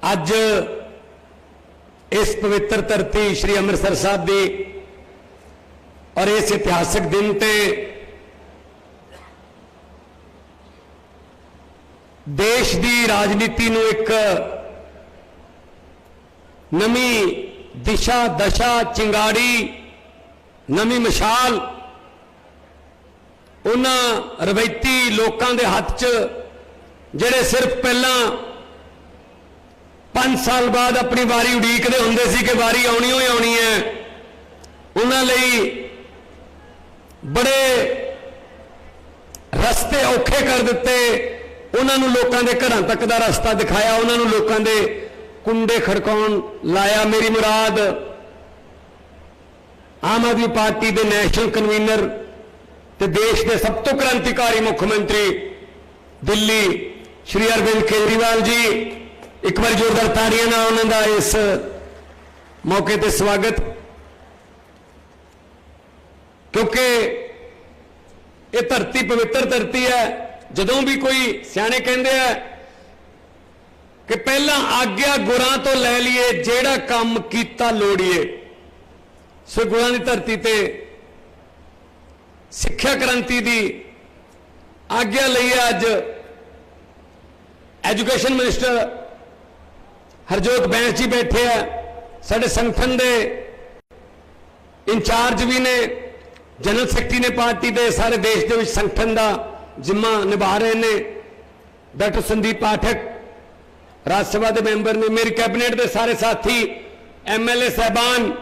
अज इस पवित्र धरती श्री अमृतसर साहब की और इस इतिहासक दिन ते देश की राजनीति नूं एक नवी दिशा दशा चिंगाड़ी नवी मशाल उन्हां रवायती लोगों के हाथ च जिहड़े सिर्फ पहला 5 साल बाद अपनी वारी उड़ीकते हुंदे सी कि वारी आउणी ही आउणी है, उन्हां लई बड़े रस्ते औखे कर दिते, उन्होंने लोगों के घरों तक का रास्ता दिखाया, उन्होंने लोगों के कुंडे खड़काउण लाया। मेरी मुराद आम आदमी पार्टी के नैशनल कन्वीनर ते देश के सब तो क्रांतिकारी मुख्यमंत्री दिल्ली श्री अरविंद केजरीवाल जी, एक बार जोरदार ताड़ियां नाल उन्हां दा इस मौके पर स्वागत, क्योंकि ये धरती पवित्र धरती है। जदों भी कोई सियाने कहते हैं कि पहला आग्या गुरां तो लै लीए जेड़ा काम कीता लोड़ीए, सो गुरां दी धरती ते सिक्ख्या क्रांति दी आग्या लईए। अज एजुकेशन मिनिस्टर हरजोत बैंस जी बैठे हैं, साडे संगठन दे इंचार्ज भी ने, जनरल सैकटरी ने पार्टी के सारे देश के संगठन का जिम्मा निभा रहे हैं। डॉक्टर संदीप पाठक राज्यसभा के मैंबर ने, मेरी कैबिनेट के सारे साथी MLA साहबान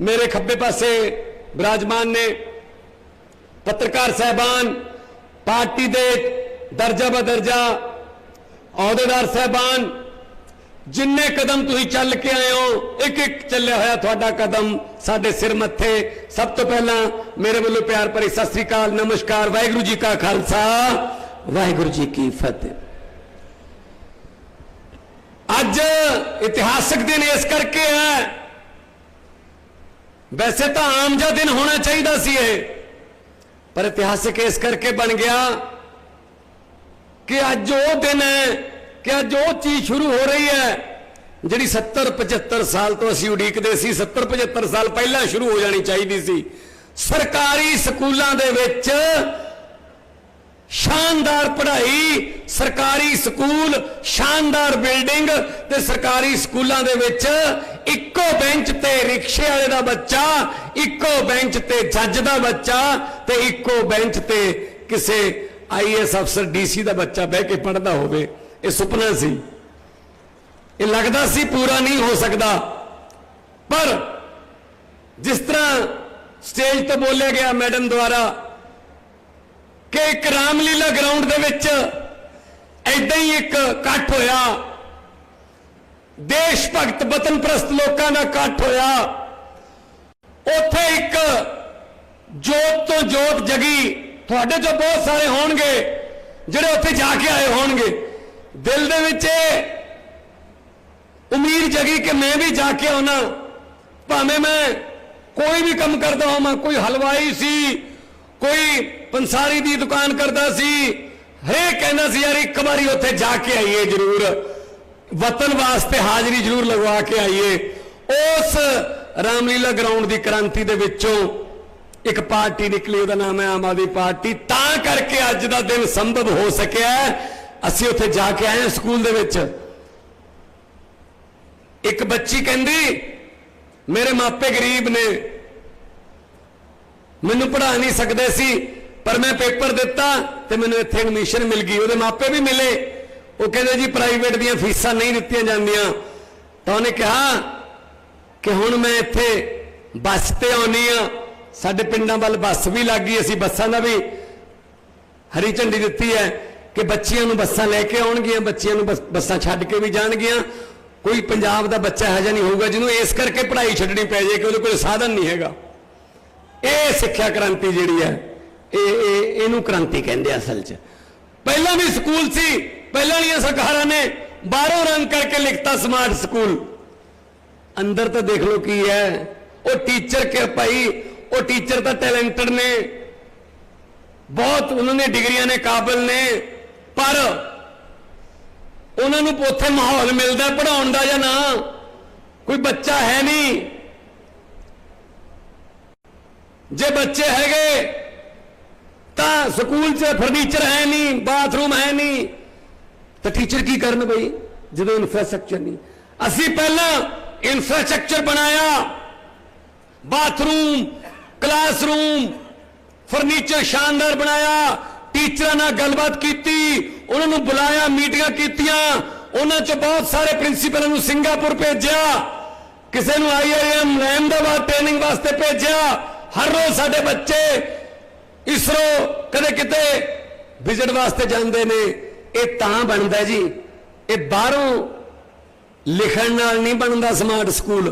मेरे खब्बे पासे विराजमान ने, पत्रकार साहबान, पार्टी के दर्जा बदर्जा अहदेदार साहबान, जिन्ने कदम तुसीं चल के आए हो, एक एक चलिया होया तुहाडा कदम साडे सिर मत्थे। सब तो पहला मेरे वालों प्यार भरी सत श्री अकाल, नमस्कार, वाहिगुरू जी का खालसा, वाहिगुरू जी की फतेह। अज इतिहासक दिन इस करके है, वैसे तो आम जा दिन होना चाहिए सी ये, पर इतिहासक इस करके बन गया कि अज वो दिन है कि अज वो चीज शुरू हो रही है जिहड़ी 70-75 साल तो असीं उड़ीकदे सी, 70-75 साल पहला शुरू हो जानी चाहिए सी। सरकारी स्कूलों दे विच शानदार पढ़ाई, सरकारी स्कूल, शानदार बिल्डिंग ते सरकारी स्कूलों दे विच इक्को बेंच ते रिक्शे वाले दा बच्चा, इक्को बेंच ते जज दा बच्चा ते इक्को बेंच ते किसे IAS अफसर DC दा बच्चा बह के पढ़दा होवे। ये सुपना सी, ये लगता सी पूरा नहीं हो सकता, पर जिस तरह स्टेज तो बोलिया गया मैडम द्वारा कि एक रामलीला ग्राउंड दे विच ऐदा ही एक इकट्ठ होया, देश भगत वतन प्रस्त लोगों का इकट्ठ होया, उथे एक जोत तो जोत जगी। तुहाडे चों बहुत सारे होणगे जिहड़े उत्थे जाके आए होणगे, दिल दे विच उम्मीद जगी कि मैं भी जाके आना, भावें मैं कोई भी काम करता होवां, कोई हलवाई सी, कोई पंसारी की दुकान करता सी, हरेक कहना सी यार एक बारी उत्थे जाके आइए, जरूर वतन वास्ते हाजरी जरूर लगवा के आइए। उस रामलीला ग्राउंड की क्रांति दे विचों एक पार्टी निकली, उसका नाम है आम आदमी पार्टी। तां करके अज का दिन संभव हो सकिया है, असीं उत्थे जाके आए हैं। स्कूल दे विच एक बच्ची कहंदी मेरे मापे गरीब ने, मैनू पढ़ा नहीं सकते सी, पर मैं पेपर दिता तो मैनू इत्थे एडमिशन मिल गई। उहदे मापे भी मिले, वो कहते जी प्राइवेट दी फीसां नहीं दित्तियां जांदियां। तो उन्हें कहा कि हुण मैं इत्थे बस ते आउणी आ, साडे पिंडां वल बस भी लग गई, असीं बसां दा भी हरी झंडी दित्ती है कि बच्चियां नूं बसां लैके आउणगियां, बच्चियां नूं बसां छड्ड के भी जाणगियां। कोई पंजाब दा बच्चा है नहीं होगा जिन्होंने इस करके पढ़ाई छड्डनी पै जाए कि उहदे कोल साधन नहीं हैगा। ये सिक्ख्या क्रांति जिहड़ी है, इहनूं क्रांति कहंदे असल च। पहला भी स्कूल सी, पहला वालियां सरकारां ने बाहरों रंग करके लिखता स्मार्ट स्कूल, अंदर तो देख लो की है। वो टीचर के भाई, वो टीचर तो टैलेंटेड ने, बहुत उन्होंने डिग्रियां ने, काबिल ने, पर ਉਹਨਾਂ ਨੂੰ ਉੱਥੇ ਮਾਹੌਲ ਮਿਲਦਾ ਪੜ੍ਹਾਉਣ ਦਾ ਜਾਂ ਨਾ? ਕੋਈ ਬੱਚਾ ਹੈ ਨਹੀਂ। ਜੇ ਬੱਚੇ ਹੈਗੇ ਤਾਂ ਸਕੂਲ 'ਚ ਫਰਨੀਚਰ ਹੈ ਨਹੀਂ, ਬਾਥਰੂਮ ਹੈ ਨਹੀਂ, ਤਾਂ ਟੀਚਰ ਕੀ ਕਰਨ ਬਈ ਜਦੋਂ ਇਨਫਰਾਸਟ੍ਰਕਚਰ ਨਹੀਂ? ਅਸੀਂ ਪਹਿਲਾਂ ਇਨਫਰਾਸਟ੍ਰਕਚਰ ਬਣਾਇਆ, ਬਾਥਰੂਮ, ਕਲਾਸਰੂਮ, ਫਰਨੀਚਰ ਸ਼ਾਨਦਾਰ ਬਣਾਇਆ, ਟੀਚਰਾਂ ਨਾਲ ਗੱਲਬਾਤ ਕੀਤੀ, ਉਹਨਾਂ ਨੂੰ ਬੁਲਾਇਆ, ਮੀਟਿੰਗਾਂ ਕੀਤੀਆਂ, ਉਹਨਾਂ 'ਚ ਬਹੁਤ ਸਾਰੇ ਪ੍ਰਿੰਸੀਪਲਾਂ ਨੂੰ ਸਿੰਗਾਪੁਰ ਭੇਜਿਆ, ਕਿਸੇ ਨੂੰ IIM ਅਹਿਮਦਾਬਾਦ ਟ੍ਰੇਨਿੰਗ ਵਾਸਤੇ ਭੇਜਿਆ। ਹਰ ਰੋਜ਼ ਸਾਡੇ ਬੱਚੇ ਇਸਰੋ ਕਦੇ ਕਿਤੇ ਵਿਜ਼ਿਟ ਵਾਸਤੇ ਜਾਂਦੇ ਨੇ। ਇਹ ਤਾਂ ਬਣਦਾ ਜੀ, ਇਹ ਬਾਹਰੋਂ ਲਿਖਣ ਨਾਲ ਨਹੀਂ ਬਣਦਾ ਸਮਾਰਟ ਸਕੂਲ।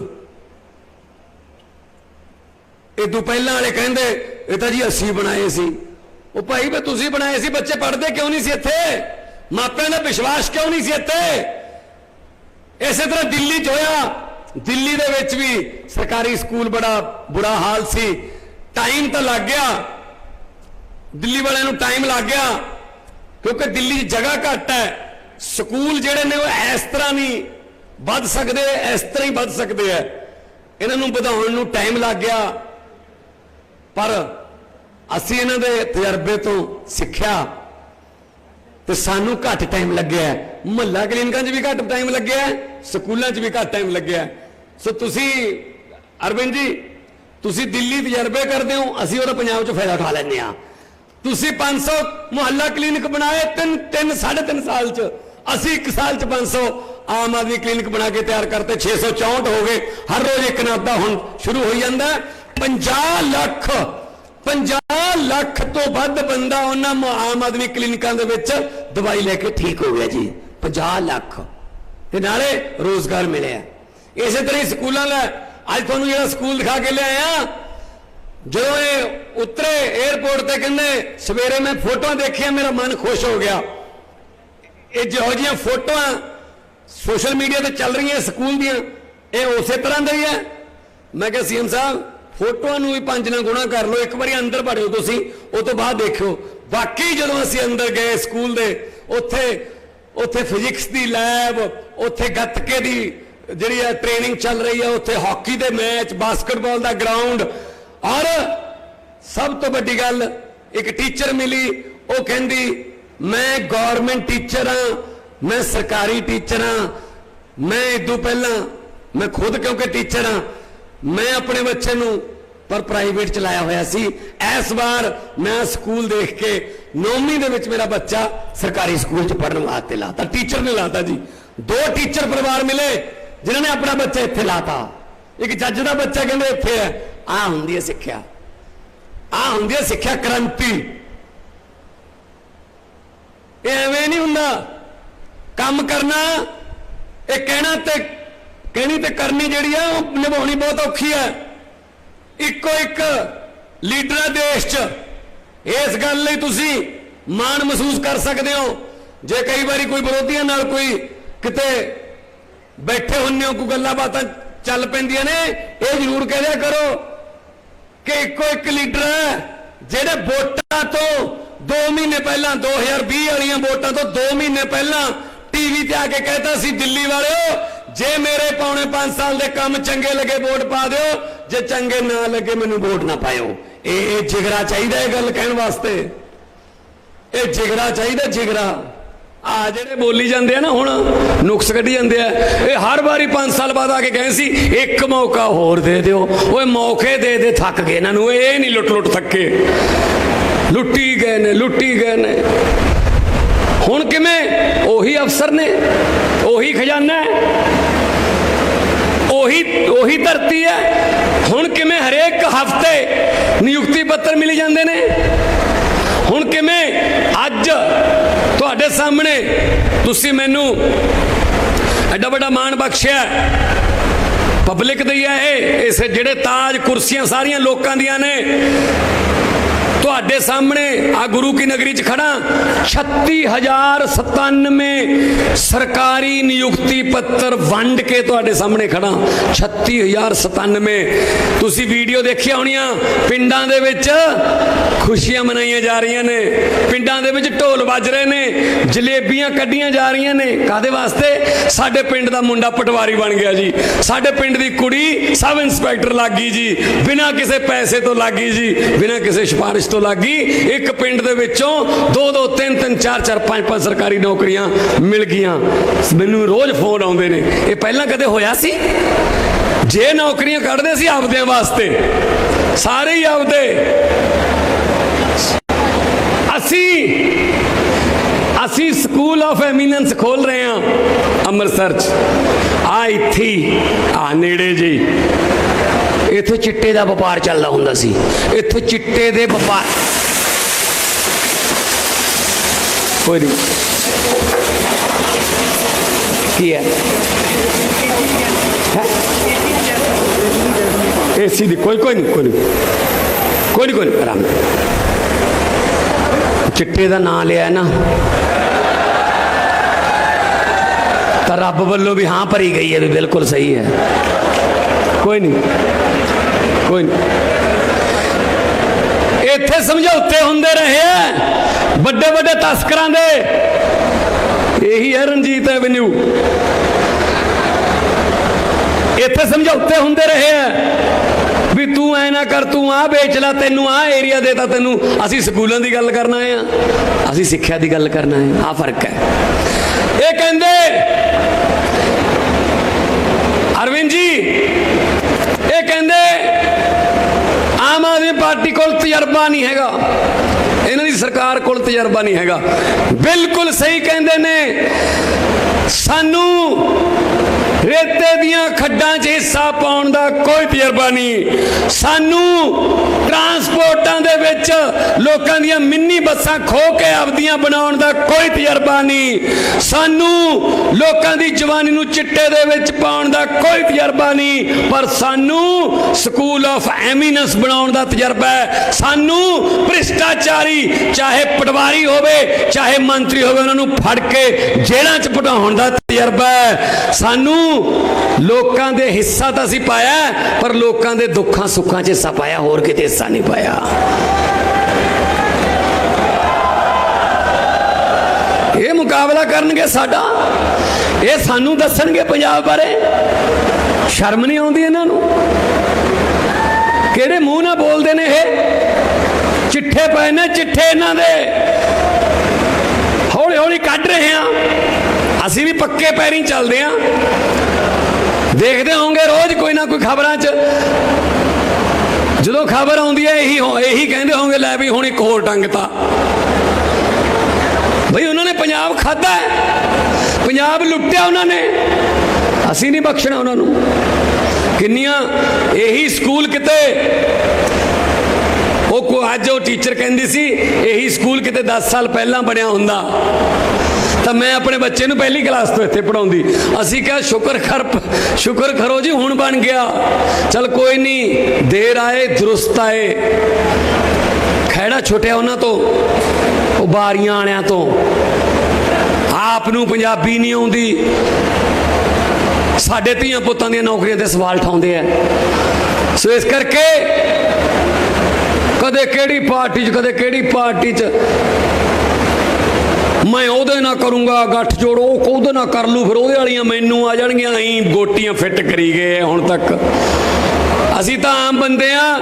ਇਹ ਤੋਂ ਪਹਿਲਾਂ ਵਾਲੇ ਕਹਿੰਦੇ ਇਹ ਤਾਂ ਜੀ ਅਸੀਂ ਬਣਾਏ ਸੀ। ਉਹ ਭਾਈ ਵੀ ਤੁਸੀਂ ਬਣਾਏ ਸੀ, ਬੱਚੇ ਪੜ੍ਹਦੇ ਕਿਉਂ ਨਹੀਂ ਸੀ ਇੱਥੇ? ਮਾਪਿਆਂ ਦਾ ਵਿਸ਼ਵਾਸ ਕਿਉਂ ਨਹੀਂ ਸੀ ਇੱਥੇ? ਇਸੇ ਤਰ੍ਹਾਂ ਦਿੱਲੀ 'ਚ ਹੋਇਆ। ਦਿੱਲੀ ਦੇ ਵਿੱਚ ਵੀ ਸਰਕਾਰੀ ਸਕੂਲ ਬੜਾ ਬੁਰਾ ਹਾਲ ਸੀ। ਟਾਈਮ ਤਾਂ ਲੱਗ ਗਿਆ, ਦਿੱਲੀ ਵਾਲਿਆਂ ਨੂੰ ਟਾਈਮ ਲੱਗ ਗਿਆ, ਕਿਉਂਕਿ ਦਿੱਲੀ 'ਚ ਜਗ੍ਹਾ ਘੱਟ ਹੈ। ਸਕੂਲ ਜਿਹੜੇ ਨੇ ਉਹ ਇਸ ਤਰ੍ਹਾਂ ਨਹੀਂ ਵੱਧ ਸਕਦੇ, ਇਸ ਤਰ੍ਹਾਂ ਹੀ ਵੱਧ ਸਕਦੇ ਆ। ਇਹਨਾਂ ਨੂੰ ਵਧਾਉਣ ਨੂੰ ਟਾਈਮ ਲੱਗ ਗਿਆ, ਪਰ ਅਸੀਂ ਇਹਨਾਂ ਦੇ ਤਜਰਬੇ ਤੋਂ ਸਿੱਖਿਆ ਤੇ ਸਾਨੂੰ ਘੱਟ ਟਾਈਮ ਲੱਗਿਆ। ਮੁਹੱਲਾ ਕਲੀਨਿਕਾਂ 'ਚ ਵੀ ਘੱਟ ਟਾਈਮ ਲੱਗਿਆ, ਸਕੂਲਾਂ 'ਚ ਵੀ ਘੱਟ ਟਾਈਮ ਲੱਗਿਆ। ਸੋ ਤੁਸੀਂ ਅਰਵਿੰਦ ਜੀ, ਤੁਸੀਂ ਦਿੱਲੀ ਤਜਰਬੇ ਕਰਦੇ ਹੋ, ਅਸੀਂ ਉਹਦਾ ਪੰਜਾਬ 'ਚ ਫਾਇਦਾ ਉਠਾ ਲੈਂਦੇ ਆ। ਤੁਸੀਂ 500 ਮੁਹੱਲਾ ਕਲੀਨਿਕ ਬਣਾਏ 3.5 ਸਾਲ 'ਚ, ਅਸੀਂ 1 ਸਾਲ 'ਚ 500 ਆਮ ਆਦਮੀ ਕਲੀਨਿਕ ਬਣਾ ਕੇ ਤਿਆਰ ਕਰਤੇ। 664 ਹੋ ਗਏ। ਹਰ ਰੋਜ਼ ਇੱਕ ਨਾ ਅੱਧਾ ਹੁਣ ਸ਼ੁਰੂ ਹੋ ਜਾਂਦਾ। 50 ਲੱਖ ਤੋਂ ਵੱਧ ਬੰਦਾ ਉਹਨਾਂ ਆਮ ਆਦਮੀ ਕਲੀਨਿਕਾਂ ਦੇ ਵਿੱਚ ਦਵਾਈ ਲੈ ਕੇ ਠੀਕ ਹੋ ਗਿਆ ਜੀ। 50 ਲੱਖ ਤੇ ਨਾਲੇ ਰੋਜ਼ਗਾਰ ਮਿਲਿਆ। ਇਸੇ ਤਰ੍ਹਾਂ ਹੀ ਸਕੂਲਾਂ ਦਾ ਅੱਜ ਤੁਹਾਨੂੰ ਜਿਹੜਾ ਸਕੂਲ ਦਿਖਾ ਕੇ ਲਿਆਇਆ, ਜਦੋਂ ਇਹ ਉਤਰੇ 에ਅਰਪੋਰਟ ਤੇ ਕਹਿੰਦੇ ਸਵੇਰੇ ਮੈਂ ਫੋਟੋਆਂ ਦੇਖੀਆਂ, ਮੇਰਾ ਮਨ ਖੁਸ਼ ਹੋ ਗਿਆ। ਇਹ ਜਿਹੋ ਜਿਹੀਆਂ ਫੋਟੋਆਂ ਸੋਸ਼ਲ ਮੀਡੀਆ ਤੇ ਚੱਲ ਰਹੀਆਂ ਸਕੂਲ ਦੀਆਂ, ਇਹ ਉਸੇ ਤਰ੍ਹਾਂ ਦਾ ਹੀ ਹੈ। ਮੈਂ ਕਿਹਾ CM ਸਾਹਿਬ ਫੋਟੋਆਂ ਨੂੰ ਵੀ 5 ਨਾਲ ਗੁਣਾ ਕਰ ਲਓ, ਇੱਕ ਵਾਰੀ ਅੰਦਰ ਵੜਿਓ ਤੁਸੀਂ, ਉਹ ਤੋਂ ਬਾਅਦ ਦੇਖਿਓ। ਬਾਕੀ ਜਦੋਂ ਅਸੀਂ ਅੰਦਰ ਗਏ ਸਕੂਲ ਦੇ, ਉੱਥੇ ਫਿਜ਼ਿਕਸ ਦੀ ਲੈਬ, ਉੱਥੇ ਗੱਤਕੇ ਦੀ ਜਿਹੜੀ ਹੈ ਟ੍ਰੇਨਿੰਗ ਚੱਲ ਰਹੀ ਹੈ, ਉੱਥੇ ਹਾਕੀ ਦੇ ਮੈਚ, ਬਾਸਕਟਬਾਲ ਦਾ ਗਰਾਊਂਡ, ਔਰ ਸਭ ਤੋਂ ਵੱਡੀ ਗੱਲ ਇੱਕ ਟੀਚਰ ਮਿਲੀ, ਉਹ ਕਹਿੰਦੀ ਮੈਂ ਗਵਰਨਮੈਂਟ ਟੀਚਰ ਹਾਂ, ਮੈਂ ਸਰਕਾਰੀ ਟੀਚਰ ਹਾਂ, ਮੈਂ ਇਦੋਂ ਪਹਿਲਾਂ ਮੈਂ ਖੁਦ ਕਿਉਂਕਿ ਟੀਚਰ ਹਾਂ, ਮੈਂ ਆਪਣੇ ਬੱਚੇ ਨੂੰ ਪਰ ਪ੍ਰਾਈਵੇਟ ਚ ਲਾਇਆ ਹੋਇਆ ਸੀ। ਇਸ ਵਾਰ ਮੈਂ ਸਕੂਲ ਦੇਖ ਕੇ 9ਵੀਂ ਦੇ ਵਿੱਚ ਮੇਰਾ ਬੱਚਾ ਸਰਕਾਰੀ ਸਕੂਲ ਚ ਪੜ੍ਹਨ ਵਾਸਤੇ ਲਾਤਾ। ਟੀਚਰ ਨੇ ਲਾਤਾ ਜੀ। 2 ਟੀਚਰ ਪਰਿਵਾਰ ਮਿਲੇ ਜਿਨ੍ਹਾਂ ਨੇ ਆਪਣਾ ਬੱਚਾ ਇੱਥੇ ਲਾਤਾ। ਇੱਕ ਜੱਜ ਦਾ ਬੱਚਾ ਕਹਿੰਦੇ ਇੱਥੇ ਹੈ। ਆਹ ਹੁੰਦੀ ਹੈ ਸਿੱਖਿਆ, ਆਹ ਹੁੰਦੀ ਹੈ ਸਿੱਖਿਆ ਕ੍ਰਾਂਤੀ। ਇਹ ਐਵੇਂ ਨਹੀਂ ਹੁੰਦਾ। ਕੰਮ ਕਰਨਾ, ਇਹ ਕਹਿਣੀ ਤੇ ਕਰਨੀ ਜਿਹੜੀ ਆ ਉਹ ਨਿਭਾਉਣੀ ਬਹੁਤ ਔਖੀ ਹੈ। ਇੱਕੋ ਇੱਕ ਲੀਡਰ ਹੈ ਦੇਸ਼ 'ਚ। ਇਸ ਗੱਲ ਲਈ ਤੁਸੀਂ ਮਾਣ ਮਹਿਸੂਸ ਕਰ ਸਕਦੇ ਹੋ। ਜੇ ਕਈ ਵਾਰੀ ਕੋਈ ਵਿਰੋਧੀਆਂ ਨਾਲ ਕੋਈ ਕਿਤੇ ਬੈਠੇ ਹੁੰਦੇ ਹੋ, ਕੋਈ ਗੱਲਾਂ ਬਾਤਾਂ ਚੱਲ ਪੈਂਦੀਆਂ ਨੇ, ਇਹ ਜ਼ਰੂਰ ਕਹਿ ਦਿਆ ਕਰੋ ਕਿ ਇੱਕੋ ਇੱਕ ਲੀਡਰ ਹੈ ਜਿਹੜੇ ਵੋਟਾਂ ਤੋਂ 2 ਮਹੀਨੇ ਪਹਿਲਾਂ, 2020 ਵਾਲੀਆਂ ਵੋਟਾਂ ਤੋਂ 2 ਮਹੀਨੇ ਪਹਿਲਾਂ ਟੀਵੀ ਤੇ ਆ ਕੇ कहता ਸੀ, ਦਿੱਲੀ ਵਾਲਿਓ ਜੇ ਮੇਰੇ ਪੌਣੇ 5 ਸਾਲ ਦੇ ਕੰਮ ਚੰਗੇ ਲੱਗੇ ਵੋਟ ਪਾ ਦਿਓ, ਜੇ ਚੰਗੇ ਨਾ ਲੱਗੇ ਮੈਨੂੰ ਵੋਟ ਨਾ ਪਾਇਓ। ਇਹ ਜਿਗਰਾ ਚਾਹੀਦਾ ਇਹ ਗੱਲ ਕਹਿਣ ਵਾਸਤੇ। ਇਹ ਜਿਗਰਾ ਚਾਹੀਦਾ, ਜਿਗਰਾ। ਆ ਜਿਹੜੇ ਬੋਲੀ ਜਾਂਦੇ ਆ ਨਾ ਹੁਣ, ਨੁਕਸ ਕੱਢੀ ਜਾਂਦੇ ਆ, ਇਹ ਹਰ ਵਾਰੀ 5 ਸਾਲ ਬਾਅਦ ਆ ਕੇ ਕਹੇ ਸੀ ਇੱਕ ਮੌਕਾ ਹੋਰ ਦੇ ਦਿਓ। ਓਏ ਮੌਕੇ ਦੇ ਥੱਕ ਗਏ ਇਹਨਾਂ ਨੂੰ, ਇਹ ਨਹੀਂ ਲੁੱਟ ਥੱਕੇ, ਲੁੱਟੀ ਗਏ ਨੇ। ਹੁਣ ਕਿਵੇਂ? ਉਹੀ ਅਫਸਰ ਨੇ, ਉਹੀ ਖਜ਼ਾਨਾ ਹੈ, ਉਹੀ ਧਰਤੀ ਹੈ। ਹੁਣ ਕਿਵੇਂ ਹਰੇਕ ਹਫ਼ਤੇ ਨਿਯੁਕਤੀ ਪੱਤਰ ਮਿਲ ਜਾਂਦੇ ਨੇ? ਹੁਣ ਕਿਵੇਂ ਅੱਜ ਤੁਹਾਡੇ ਸਾਹਮਣੇ ਤੁਸੀਂ ਮੈਨੂੰ ਐਡਾ ਵੱਡਾ ਮਾਣ ਬਖਸ਼ਿਆ ਪਬਲਿਕ ਦੀ ਹੈ। ਇਹ ਜਿਹੜੇ ਤਾਜ ਕੁਰਸੀਆਂ ਸਾਰੀਆਂ ਲੋਕਾਂ ਦੀਆਂ ਨੇ, ਤੁਹਾਡੇ ਸਾਹਮਣੇ ਆ ਗੁਰੂ ਕੀ ਨਗਰੀ 'ਚ ਖੜਾ 36,097 ਸਰਕਾਰੀ ਨਿਯੁਕਤੀ ਪੱਤਰ ਵੰਡ ਕੇ ਤੁਹਾਡੇ ਸਾਹਮਣੇ ਖੜਾ 36,097। ਤੁਸੀਂ ਵੀਡੀਓ ਦੇਖੀਆਂ ਹੋਣੀਆਂ, ਪਿੰਡਾਂ ਦੇ ਵਿੱਚ ਖੁਸ਼ੀਆਂ ਮਨਾਈਆਂ ਜਾ ਰਹੀਆਂ ਨੇ, ਪਿੰਡਾਂ ਦੇ ਵਿੱਚ ਢੋਲ ਵੱਜ ਰਹੇ ਨੇ, ਜਲੇਬੀਆਂ ਕੱਢੀਆਂ ਜਾ ਰਹੀਆਂ ਨੇ। ਕਾਹਦੇ ਵਾਸਤੇ? ਸਾਡੇ ਪਿੰਡ ਦਾ ਮੁੰਡਾ ਪਟਵਾਰੀ ਬਣ ਗਿਆ ਜੀ, ਸਾਡੇ ਪਿੰਡ ਦੀ ਕੁੜੀ ਸਬ ਇੰਸਪੈਕਟਰ ਲੱਗ ਗਈ ਜੀ, ਬਿਨਾਂ ਕਿਸੇ ਪੈਸੇ ਤੋਂ ਲੱਗ ਗਈ ਜੀ, ਬਿਨਾਂ ਕਿਸੇ ਸਿਫਾਰਿਸ਼ ਤੋਂ ਲੱਗ ਗਈ। ਇੱਕ ਪਿੰਡ ਦੇ ਵਿੱਚੋਂ 2-2 3-3 4-4 5-5 ਸਰਕਾਰੀ ਨੌਕਰੀਆਂ ਮਿਲ ਗਈਆਂ। ਮੈਨੂੰ ਰੋਜ਼ ਫੋਨ ਆਉਂਦੇ ਨੇ। ਇਹ ਪਹਿਲਾਂ ਕਦੇ ਹੋਇਆ ਸੀ? ਜੇ ਨੌਕਰੀਆਂ ਕੱਢਦੇ ਸੀ ਆਪਦਿਆਂ ਵਾਸਤੇ, ਸਾਰੇ ਹੀ ਆਪਦੇ। ਅਸੀਂ ਸਕੂਲ ਆਫ ਐਮੀਨੈਂਸ ਖੋਲ ਰਹੇ ਹਾਂ ਅੰਮ੍ਰਿਤਸਰ 'ਚ। ਆ ਇੱਥੇ ਆ ਨੇੜੇ ਜੀ, ਇੱਥੇ ਚਿੱਟੇ ਦਾ ਵਪਾਰ ਚੱਲਦਾ ਹੁੰਦਾ ਸੀ। ਇੱਥੇ ਚਿੱਟੇ ਦੇ ਵਪਾਰ ਕੋਈ ਨਹੀਂ ਕੀ ਹੈ ਏਸੀ ਦੀ ਕੋਈ ਨਹੀਂ ਆਰਾਮ। ਚਿੱਟੇ ਦਾ ਨਾਂ ਲਿਆ ਨਾ ਤਾਂ ਰੱਬ ਵੱਲੋਂ ਵੀ ਹਾਂ ਭਰੀ ਗਈ ਹੈ ਵੀ ਬਿਲਕੁਲ ਸਹੀ ਹੈ। ਕੋਈ ਨਹੀਂ ਇੱਥੇ ਸਮਝੌਤੇ ਹੁੰਦੇ ਰਹੇ ਆ ਵੱਡੇ ਵੱਡੇ ਤਸਕਰਾਂ ਦੇ। ਇਹੀ ਹੈ ਰਣਜੀਤ ਐਵਨਿਊ। ਇੱਥੇ ਸਮਝੌਤੇ ਹੁੰਦੇ ਰਹੇ ਆ ਵੀ ਤੂੰ ਐ ਨਾ ਕਰ, ਤੂੰ ਆ ਵੇਚ ਲੈ, ਤੈਨੂੰ ਆ ਏਰੀਆ ਦੇ ਤਾਂ ਤੈਨੂੰ। ਅਸੀਂ ਸਕੂਲਾਂ ਦੀ ਗੱਲ ਕਰਨਾ ਹੈ, ਅਸੀਂ ਸਿੱਖਿਆ ਦੀ ਗੱਲ ਕਰਨਾ ਹੈ। ਆ ਫਰਕ ਹੈ। ਇਹ ਕਹਿੰਦੇ ਅਰਵਿੰਦ ਜੀ, ਇਹ ਕਹਿੰਦੇ ਆਮ ਆਦਮੀ ਪਾਰਟੀ ਕੋਲ ਤਜਰਬਾ ਨਹੀਂ ਹੈਗਾ, ਇਹਨਾਂ ਦੀ ਸਰਕਾਰ ਕੋਲ ਤਜਰਬਾ ਨਹੀਂ ਹੈਗਾ। ਬਿਲਕੁਲ ਸਹੀ ਕਹਿੰਦੇ ਨੇ। ਸਾਨੂੰ ਰੇਤੇ ਦੀਆਂ ਖੱਡਾਂ 'ਚ ਹਿੱਸਾ ਪਾਉਣ ਦਾ ਕੋਈ ਤਜਰਬਾ ਨਹੀਂ। ਸਾਨੂੰ ਟਰਾਂਸਪੋਰਟਾਂ ਦੇ ਵਿੱਚ ਲੋਕਾਂ ਦੀਆਂ ਮਿੰਨੀ ਬੱਸਾਂ ਖੋਹ ਕੇ ਆਪਦੀਆਂ ਬਣਾਉਣ ਦਾ ਕੋਈ ਤਜਰਬਾ ਨਹੀਂ। ਸਾਨੂੰ ਲੋਕਾਂ ਦੀ ਜਵਾਨੀ ਨੂੰ ਚਿੱਟੇ ਦੇ ਵਿੱਚ ਪਾਉਣ ਦਾ ਕੋਈ ਤਜਰਬਾ ਨਹੀਂ। ਪਰ ਸਾਨੂੰ ਸਕੂਲ ਆਫ ਐਮੀਨੈਂਸ ਬਣਾਉਣ ਦਾ ਤਜਰਬਾ ਹੈ। ਸਾਨੂੰ ਭ੍ਰਿਸ਼ਟਾਚਾਰੀ ਚਾਹੇ ਪਟਵਾਰੀ ਹੋਵੇ ਚਾਹੇ ਮੰਤਰੀ ਹੋਵੇ, ਉਹਨਾਂ ਨੂੰ ਫੜ ਕੇ ਜੇਲ੍ਹਾਂ 'ਚ ਪਟਾਉਣ ਦਾ ਤਜਰਬਾ ਹੈ। ਸਾਨੂੰ ਲੋਕਾਂ ਦੇ ਹਿੱਸਾ ਤਾਂ ਅਸੀਂ ਪਾਇਆ, ਪਰ ਲੋਕਾਂ ਦੇ ਦੁੱਖਾਂ ਸੁੱਖਾਂ 'ਚ ਹਿੱਸਾ ਪਾਇਆ, ਹੋਰ ਕਿਤੇ ਹਿੱਸਾ ਨਹੀਂ ਪਾਇਆ। ਇਹ ਮੁਕਾਬਲਾ ਕਰਨਗੇ ਸਾਡਾ, ਇਹ ਸਾਨੂੰ ਦੱਸਣਗੇ ਪੰਜਾਬ ਬਾਰੇ। ਸ਼ਰਮ ਨਹੀਂ ਆਉਂਦੀ ਇਹਨਾਂ ਨੂੰ? ਕਿਹੜੇ ਮੂੰਹ ਨਾਲ ਬੋਲਦੇ ਨੇ ਇਹ? ਚਿੱਠੇ ਪਏ ਨੇ, ਚਿੱਠੇ ਇਹਨਾਂ ਦੇ ਹੌਲੀ ਹੌਲੀ ਕੱਢ ਰਹੇ ਹਾਂ। ਅਸੀਂ ਵੀ ਪੱਕੇ ਪੈਰੀਂ ਚੱਲਦੇ ਹਾਂ। ਦੇਖਦੇ ਹੋਵੋਗੇ ਰੋਜ਼ ਕੋਈ ਨਾ ਕੋਈ ਖਬਰਾਂ 'ਚ ਜਦੋਂ ਖਬਰ ਆਉਂਦੀ ਹੈ ਇਹੀ ਕਹਿੰਦੇ ਹੋਵੋਗੇ, ਲੈ ਵੀ ਹੁਣ ਇੱਕ ਹੋਰ ਟੰਗਤਾ। ਬਈ ਉਹਨਾਂ ਨੇ ਪੰਜਾਬ ਖਾਧਾ ਹੈ, ਪੰਜਾਬ ਲੁੱਟਿਆ ਉਹਨਾਂ ਨੇ, ਅਸੀਂ ਨਹੀਂ ਬਖਸ਼ਣਾ ਉਹਨਾਂ ਨੂੰ। ਕਿੰਨੀਆਂ ਇਹੀ ਸਕੂਲ ਕਿਤੇ ਅੱਜ ਉਹ ਟੀਚਰ ਕਹਿੰਦੀ ਸੀ ਇਹੀ ਸਕੂਲ ਕਿਤੇ 10 ਸਾਲ ਪਹਿਲਾਂ ਬਣਿਆ ਹੁੰਦਾ ਤਾਂ ਮੈਂ ਆਪਣੇ ਬੱਚੇ ਨੂੰ ਪਹਿਲੀ ਕਲਾਸ ਤੋਂ ਇੱਥੇ ਪੜਾਉਂਦੀ। ਅਸੀਂ ਕਿਹਾ ਸ਼ੁਕਰ ਕਰੋ ਜੀ ਹੁਣ ਬਣ ਗਿਆ। ਚਲ ਕੋਈ ਨਹੀਂ, ਦੇਰ ਆਏ ਦਰੁਸਤ ਆਏ। ਖਹਿੜਾ ਛੁੱਟਿਆ ਉਹਨਾਂ ਤੋਂ, ਉਹ ਬਾਰੀਆਂ ਵਾਲਿਆਂ ਤੋਂ। ਆਪ ਨੂੰ ਪੰਜਾਬੀ ਨਹੀਂ ਆਉਂਦੀ, ਸਾਡੇ ਧੀਆਂ ਪੁੱਤਾਂ ਦੀਆਂ ਨੌਕਰੀਆਂ ਤੇ ਸਵਾਲ ਉਠਾਉਂਦੇ ਆ। ਸੋ ਇਸ ਕਰਕੇ ਕਦੇ ਕਿਹੜੀ ਪਾਰਟੀ 'ਚ ਕਦੇ ਕਿਹੜੀ ਪਾਰਟੀ 'ਚ ਮੈਂ ਉਹਦੇ ਨਾਲ ਕਰੂੰਗਾ ਗੱਠਜੋੜ, ਉਹ ਉਹਦੇ ਨਾਲ ਕਰ ਲੂ, ਫਿਰ ਉਹਦੇ ਵਾਲੀਆਂ ਮੈਨੂੰ ਆ ਜਾਣਗੀਆਂ। ਅਸੀਂ ਗੋਟੀਆਂ ਫਿੱਟ ਕਰੀ ਗਏ ਹੁਣ ਤੱਕ। ਅਸੀਂ ਤਾਂ ਆਮ ਬੰਦੇ ਆ।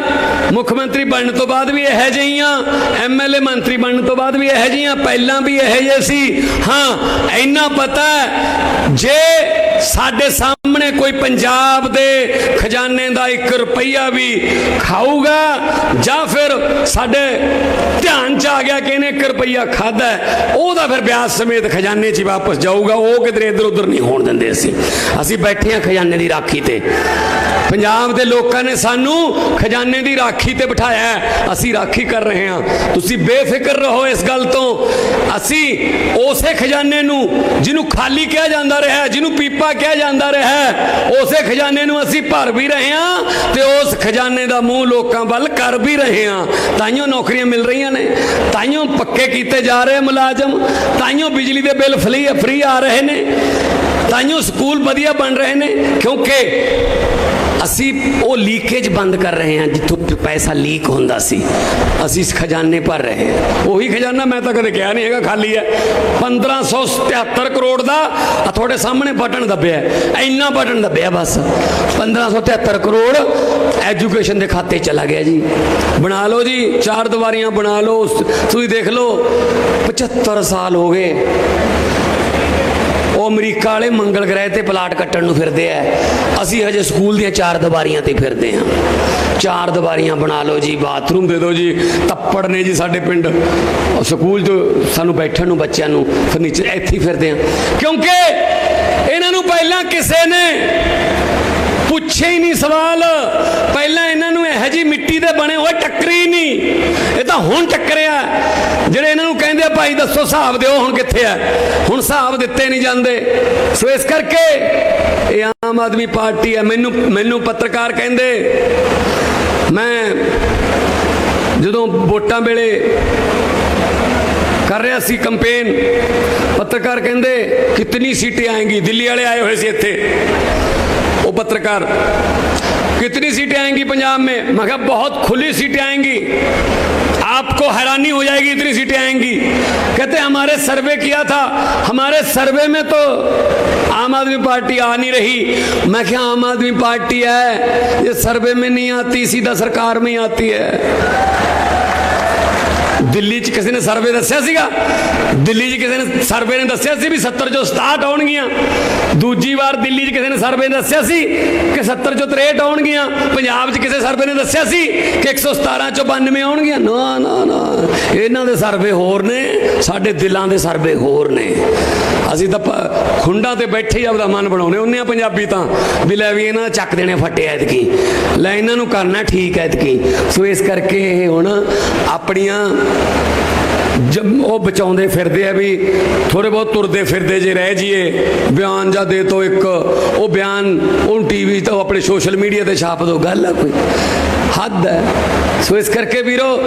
ਮੁੱਖ ਮੰਤਰੀ ਬਣਨ ਤੋਂ ਬਾਅਦ ਵੀ ਇਹੋ ਜਿਹੀਆਂ, MLA ਮੰਤਰੀ ਬਣਨ ਤੋਂ ਬਾਅਦ ਵੀ ਇਹੋ ਜਿਹੀਆਂ, ਪਹਿਲਾਂ ਵੀ ਇਹੋ ਜਿਹੇ ਸੀ। ਹਾਂ, ਇੰਨਾ ਪਤਾ ਜੇ ਸਾਡੇ ਸਾਹਮਣੇ ਕੋਈ ਪੰਜਾਬ ਦੇ ਖਜ਼ਾਨੇ ਦਾ 1 ਰੁਪਈਆ ਵੀ ਖਾਊਗਾ ਜਾਂ ਫਿਰ ਸਾਡੇ ਧਿਆਨ 'ਚ ਆ ਗਿਆ ਕਿ ਇਹਨੇ 1 ਰੁਪਈਆ ਖਾਧਾ, ਉਹਦਾ ਫਿਰ ਵਿਆਜ ਸਮੇਤ ਖਜ਼ਾਨੇ 'ਚ ਹੀ ਵਾਪਸ ਜਾਊਗਾ। ਉਹ ਕਿਧਰੇ ਇੱਧਰ ਉੱਧਰ ਨਹੀਂ ਹੋਣ ਦਿੰਦੇ। ਅਸੀਂ ਬੈਠੇ ਹਾਂ ਖਜ਼ਾਨੇ ਦੀ ਰਾਖੀ ਤੇ। ਪੰਜਾਬ ਦੇ ਲੋਕਾਂ ਨੇ ਸਾਨੂੰ ਖਜ਼ਾਨੇ ਦੀ ਰਾਖੀ ਤੇ ਬਿਠਾਇਆ, ਅਸੀਂ ਰਾਖੀ ਕਰ ਰਹੇ ਹਾਂ। ਤੁਸੀਂ ਬੇਫਿਕਰ ਰਹੋ ਇਸ ਗੱਲ ਤੋਂ। ਅਸੀਂ ਉਸੇ ਖਜ਼ਾਨੇ ਨੂੰ ਜਿਹਨੂੰ ਖਾਲੀ ਕਿਹਾ ਜਾਂਦਾ ਰਿਹਾ, ਜਿਹਨੂੰ ਪੀਪਾ ਕਿਹਾ ਜਾਂਦਾ ਰਿਹਾ ਹੈ, ਉਸੇ ਖਜ਼ਾਨੇ ਨੂੰ ਅਸੀਂ ਭਰ ਵੀ ਰਹੇ ਹਾਂ ਤੇ ਉਸ ਖਜ਼ਾਨੇ ਦਾ ਮੂੰਹ ਲੋਕਾਂ ਵੱਲ ਕਰ ਵੀ ਰਹੇ ਹਾਂ। ਤਾਈਓ ਨੌਕਰੀਆਂ ਮਿਲ ਰਹੀਆਂ ਨੇ, ਤਾਈਓ ਪੱਕੇ ਕੀਤੇ ਜਾ ਰਹੇ ਮੁਲਾਜ਼ਮ, ਤਾਈਓ ਬਿਜਲੀ ਦੇ ਬਿੱਲ ਫ੍ਰੀ ਆ ਰਹੇ ਨੇ, ਤਾਈਓ ਸਕੂਲ ਵਧੀਆ ਬਣ ਰਹੇ ਨੇ, ਕਿਉਂਕਿ ਅਸੀਂ ਉਹ ਲੀਕੇਜ ਬੰਦ ਕਰ ਰਹੇ ਹਾਂ। ਜਿੱਥੋਂ ਪੈਸਾ ਲੀਕ ਹੁੰਦਾ ਸੀ ਅਸੀਂ ਇਸ ਖਜ਼ਾਨੇ ਭਰ ਰਹੇ ਹਾਂ। ਉਹੀ ਖਜ਼ਾਨਾ ਮੈਂ ਤਾਂ ਕਦੇ ਕਿਹਾ ਨਹੀਂ ਹੈਗਾ ਖਾਲੀ ਹੈ। 1573 ਕਰੋੜ ਦਾ ਤੁਹਾਡੇ ਸਾਹਮਣੇ ਬਟਨ ਦੱਬਿਆ, ਇੰਨਾ ਬਟਨ ਦੱਬਿਆ ਬਸ। 1573 ਕਰੋੜ ਐਜੂਕੇਸ਼ਨ ਦੇ ਖਾਤੇ ਚਲਾ ਗਿਆ ਜੀ। ਬਣਾ ਲਓ ਜੀ, 4 ਦੀਵਾਰੀਆਂ ਬਣਾ ਲਓ। ਤੁਸੀਂ ਦੇਖ ਲਓ 75 ਸਾਲ ਹੋ ਗਏ ਉਹ ਅਮਰੀਕਾ ਵਾਲੇ ਮੰਗਲ ਗ੍ਰਹਿ ਤੇ ਪਲਾਟ ਕੱਟਣ ਨੂੰ ਫਿਰਦੇ ਆ, ਅਸੀਂ ਹਜੇ ਸਕੂਲ ਦੀਆਂ 4 ਦੀਵਾਰੀਆਂ ਤੇ ਫਿਰਦੇ ਹਾਂ। 4 ਦੀਵਾਰੀਆਂ ਬਣਾ ਲਓ ਜੀ, ਬਾਥਰੂਮ ਦੇ ਦਿਓ ਜੀ। ਤੱਪੜ ਨੇ ਜੀ ਸਾਡੇ ਪਿੰਡ ਸਕੂਲ 'ਚ ਸਾਨੂੰ ਬੈਠਣ ਨੂੰ, ਬੱਚਿਆਂ ਨੂੰ ਫਰਨੀਚਰ, ਇੱਥੇ ਹੀ ਫਿਰਦੇ ਹਾਂ। ਕਿਉਂਕਿ ਇਹਨਾਂ ਨੂੰ ਪਹਿਲਾਂ ਕਿਸੇ ਨੇ ਪੁੱਛੇ ਹੀ ਨਹੀਂ ਸਵਾਲ। ਪਹਿਲਾਂ ਇਹਨਾਂ ਨੂੰ ਇਹੋ ਜਿਹੀ ਮਿੱਟੀ ਦੇ ਬਣੇ ਹੋਏ ਟੱਕਰੀ ਨਹੀਂ, ਇਹ ਤਾਂ ਹੁਣ ਟੱਕਰਿਆ। ਜਿਹੜੇ ਇਹਨਾਂ ਨੂੰ ਕਹਿੰਦੇ ਆ ਭਾਈ ਦੱਸੋ ਹਿਸਾਬ ਦਿਓ, ਹੁਣ ਕਿੱਥੇ ਆ? ਹੁਣ ਹਿਸਾਬ ਦਿੱਤੇ ਨਹੀਂ ਜਾਂਦੇ। ਸੋ ਇਸ ਕਰਕੇ ਇਹ ਆਮ ਆਦਮੀ ਪਾਰਟੀ ਹੈ। ਮੈਨੂੰ ਪੱਤਰਕਾਰ ਕਹਿੰਦੇ, ਮੈਂ ਜਦੋਂ ਵੋਟਾਂ ਵੇਲੇ ਕਰ ਰਿਹਾ ਸੀ ਕੰਪੇਨ, ਪੱਤਰਕਾਰ ਕਹਿੰਦੇ ਕਿਤਨੀ ਸੀटें ਆएंगी, ਦਿੱਲੀ ਵਾਲੇ ਆਏ ਹੋਏ ਸੀ ਇੱਥੇ, वो पत्रकार, कितनी सीटें आएंगी पंजाब में? मैं कहा बहुत खुली सीटें आएंगी, आपको हैरानी हो जाएगी, इतनी सीटें आएंगी। कहते हमारे सर्वे किया था, हमारे सर्वे में तो आम आदमी पार्टी आ नहीं रही। मैं क्या आम आदमी पार्टी है, ये सर्वे में नहीं आती, सीधा सरकार में ही आती है। ਦਿੱਲੀ 'ਚ ਕਿਸੇ ਨੇ ਸਰਵੇ ਦੱਸਿਆ ਸੀਗਾ? ਦਿੱਲੀ 'ਚ ਕਿਸੇ ਨੇ ਸਰਵੇ ਨੇ ਦੱਸਿਆ ਸੀ ਵੀ 70 ਚੋਂ 67 ਆਉਣਗੀਆਂ? ਦੂਜੀ ਵਾਰ ਦਿੱਲੀ 'ਚ ਕਿਸੇ ਨੇ ਸਰਵੇ ਨੇ ਦੱਸਿਆ ਸੀ ਕਿ 70 ਚੋਂ 63 ਆਉਣਗੀਆਂ? ਪੰਜਾਬ 'ਚ ਕਿਸੇ ਸਰਵੇ ਨੇ ਦੱਸਿਆ ਸੀ ਕਿ 117 ਚੋਂ 92 ਆਉਣਗੀਆਂ? ਨਾ ਨਾ ਨਾ, ਇਹਨਾਂ ਦੇ ਸਰਵੇ ਹੋਰ ਨੇ, ਸਾਡੇ ਦਿਲਾਂ ਦੇ ਸਰਵੇ ਹੋਰ ਨੇ। ਅਸੀਂ ਤਾਂ ਖੁੰਡਾਂ ਤੇ ਬੈਠੇ ਹੀ ਆਪਦਾ ਮਨ ਬਣਾਉਣੇ ਹੁੰਦੇ ਆ ਪੰਜਾਬੀ ਤਾਂ, ਵੀ ਲੈ ਵੀ ਇਹਨਾਂ ਚੱਕ ਦੇਣੇ ਫੱਟੇ ਐਤਕੀ, ਲੈ ਇਹਨਾਂ ਨੂੰ ਕਰਨਾ ਠੀਕ ਐਤਕੀ। ਸੋ ਇਸ ਕਰਕੇ ਇਹ ਹੁਣ ਆਪਣੀਆਂ ਉਹ ਬਚਾਉਂਦੇ ਫਿਰਦੇ ਆ ਵੀ ਥੋੜੇ ਬਹੁਤ ਤੁਰਦੇ ਫਿਰਦੇ ਜੇ ਰਹਿ ਜੀਏ। ਬਿਆਨ ਜਾਂ ਦੇ ਤੋ ਇੱਕ ਉਹ ਬਿਆਨ ਉਹ ਟੀਵੀ ਤੋਂ ਆਪਣੇ ਸੋਸ਼ਲ ਮੀਡੀਆ ਤੇ ਛਾਪ ਦੋ, ਗੱਲ ਆ ਕੋਈ ਹੱਦ ਹੈ। ਸੋ ਇਸ ਕਰਕੇ ਵੀਰੋ